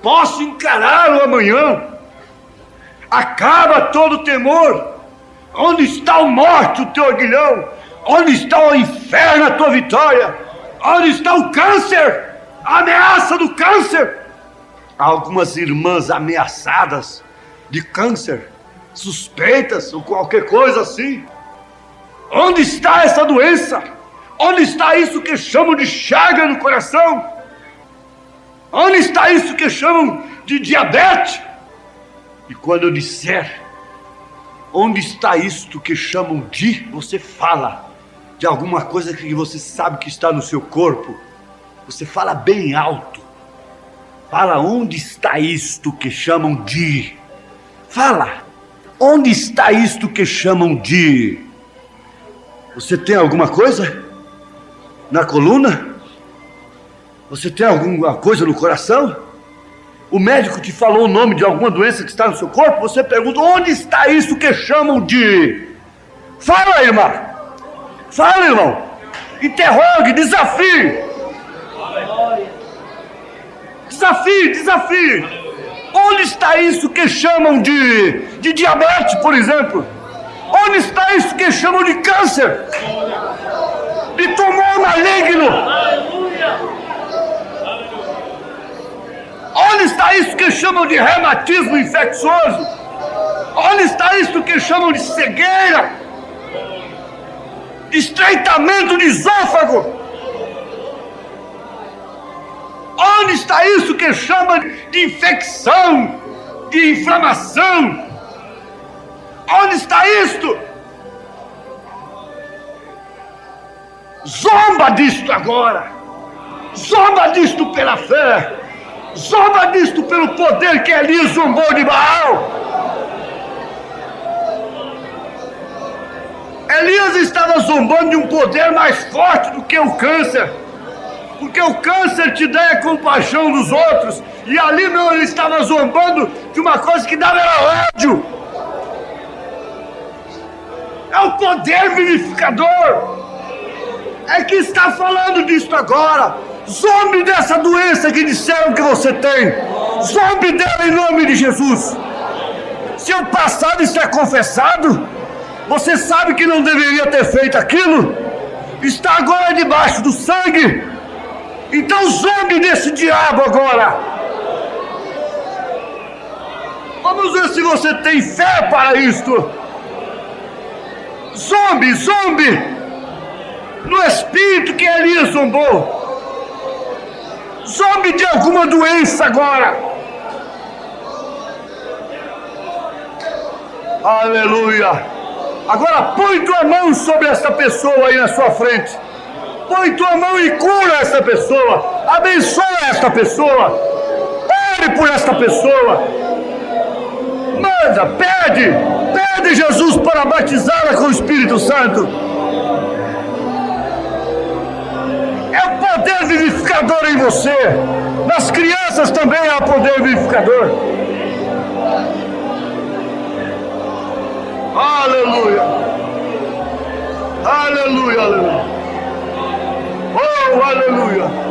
posso encarar o amanhã. Acaba todo o temor. Onde está a morte, o teu aguilhão? Onde está o inferno, a tua vitória? Onde está o câncer? A ameaça do câncer? Há algumas irmãs ameaçadas de câncer, suspeitas ou qualquer coisa assim. Onde está essa doença? Onde está isso que chamam de chaga no coração? Onde está isso que chamam de diabetes? E quando eu disser, onde está isto que chamam de, você fala de alguma coisa que você sabe que está no seu corpo. Você fala bem alto. Fala, onde está isto que chamam de? Fala, onde está isto que chamam de? Você tem alguma coisa na coluna? Você tem alguma coisa no coração? O médico te falou o nome de alguma doença que está no seu corpo? Você pergunta, onde está isso que chamam de? Fala, irmã. Fala, irmão. Interrogue, desafie. Desafie, desafie. Onde está isso que chamam de diabetes, por exemplo? Onde está isso que chamam de câncer? De tumor maligno? Onde está isso que chamam de reumatismo infeccioso? Onde está isso que chamam de cegueira? De estreitamento de esôfago? Onde está isso que chama de infecção, de inflamação? Onde está isto? Zomba disto agora. Zomba disto pela fé. Zomba disto pelo poder que Elias zombou de Baal. Elias estava zombando de um poder mais forte do que o câncer. Porque o câncer te dá a compaixão dos outros. E ali não, ele estava zombando de uma coisa que dava era ódio. É o poder vivificador. É que está falando disso agora. Zombe dessa doença que disseram que você tem. Zombe dela em nome de Jesus. Se o passado está confessado, você sabe que não deveria ter feito aquilo. Está agora debaixo do sangue. Então zombe desse diabo agora. Vamos ver se você tem fé para isto. Zombe, zombe no espírito que Elias zombou. Zombe de alguma doença agora. Aleluia. Agora põe tua mão sobre essa pessoa aí na sua frente. Põe tua mão e cura essa pessoa. Abençoa esta pessoa. Ore por esta pessoa. Manda, pede Jesus para batizá-la com o Espírito Santo. É o poder vivificador em você. Nas crianças também há poder vivificador. Aleluia. Aleluia, aleluia. Oh, aleluia.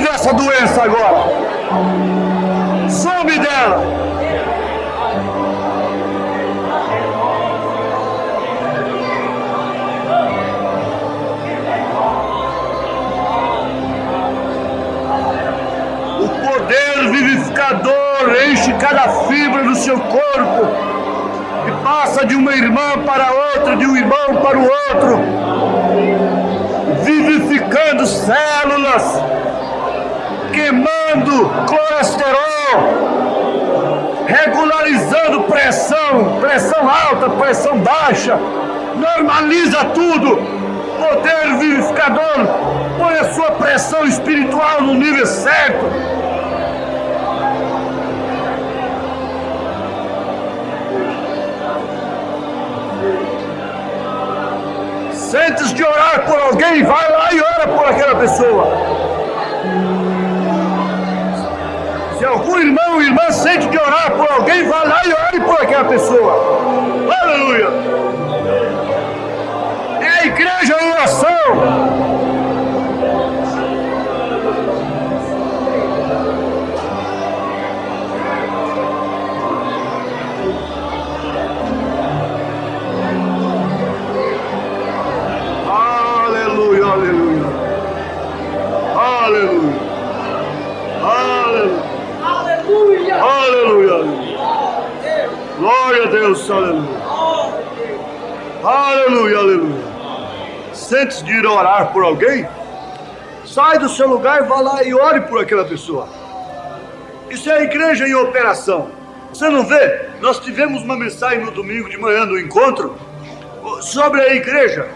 Essa doença agora. Some dela. O poder vivificador enche cada fibra do seu corpo e passa de uma irmã para outra, de um irmão para o outro, vivificando células, queimando controlando colesterol, regularizando pressão alta, pressão baixa, normaliza tudo. Poder vivificador, põe a sua pressão espiritual no nível certo. Antes de orar por alguém, vai lá e ora por aquela pessoa. Se algum irmão ou irmã sente de orar por alguém, vai lá e ore por aquela pessoa. Aleluia! É a igreja em oração. Aleluia! Glória a Deus, aleluia! Aleluia, aleluia! Antes de ir orar por alguém, sai do seu lugar, vá lá e ore por aquela pessoa. Isso é a igreja em operação. Você não vê? Nós tivemos uma mensagem no domingo de manhã no encontro sobre a igreja.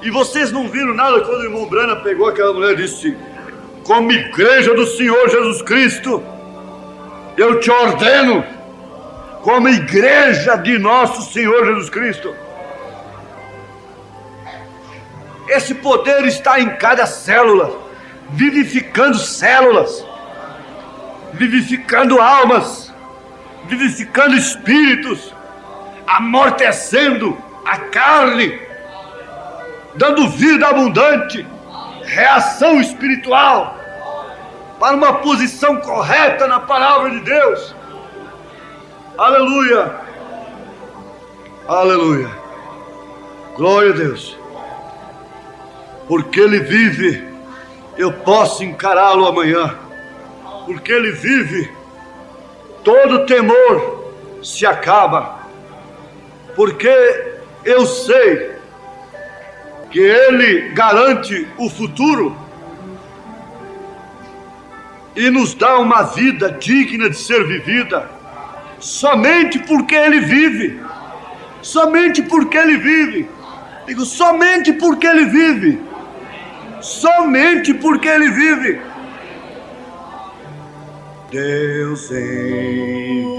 E vocês não viram nada quando o irmão Brana pegou aquela mulher e disse: como igreja do Senhor Jesus Cristo, eu te ordeno, como igreja de nosso Senhor Jesus Cristo. Esse poder está em cada célula, vivificando células, vivificando almas, vivificando espíritos, amortecendo a carne, dando vida abundante, reação espiritual, para uma posição correta na palavra de Deus. Aleluia! Aleluia! Glória a Deus! Porque Ele vive, eu posso encará-lo amanhã. Porque Ele vive, todo temor se acaba. Porque eu sei que Ele garante o futuro e nos dá uma vida digna de ser vivida, somente porque Ele vive. Somente porque Ele vive. Digo, somente porque Ele vive. Somente porque Ele vive. Deus enviou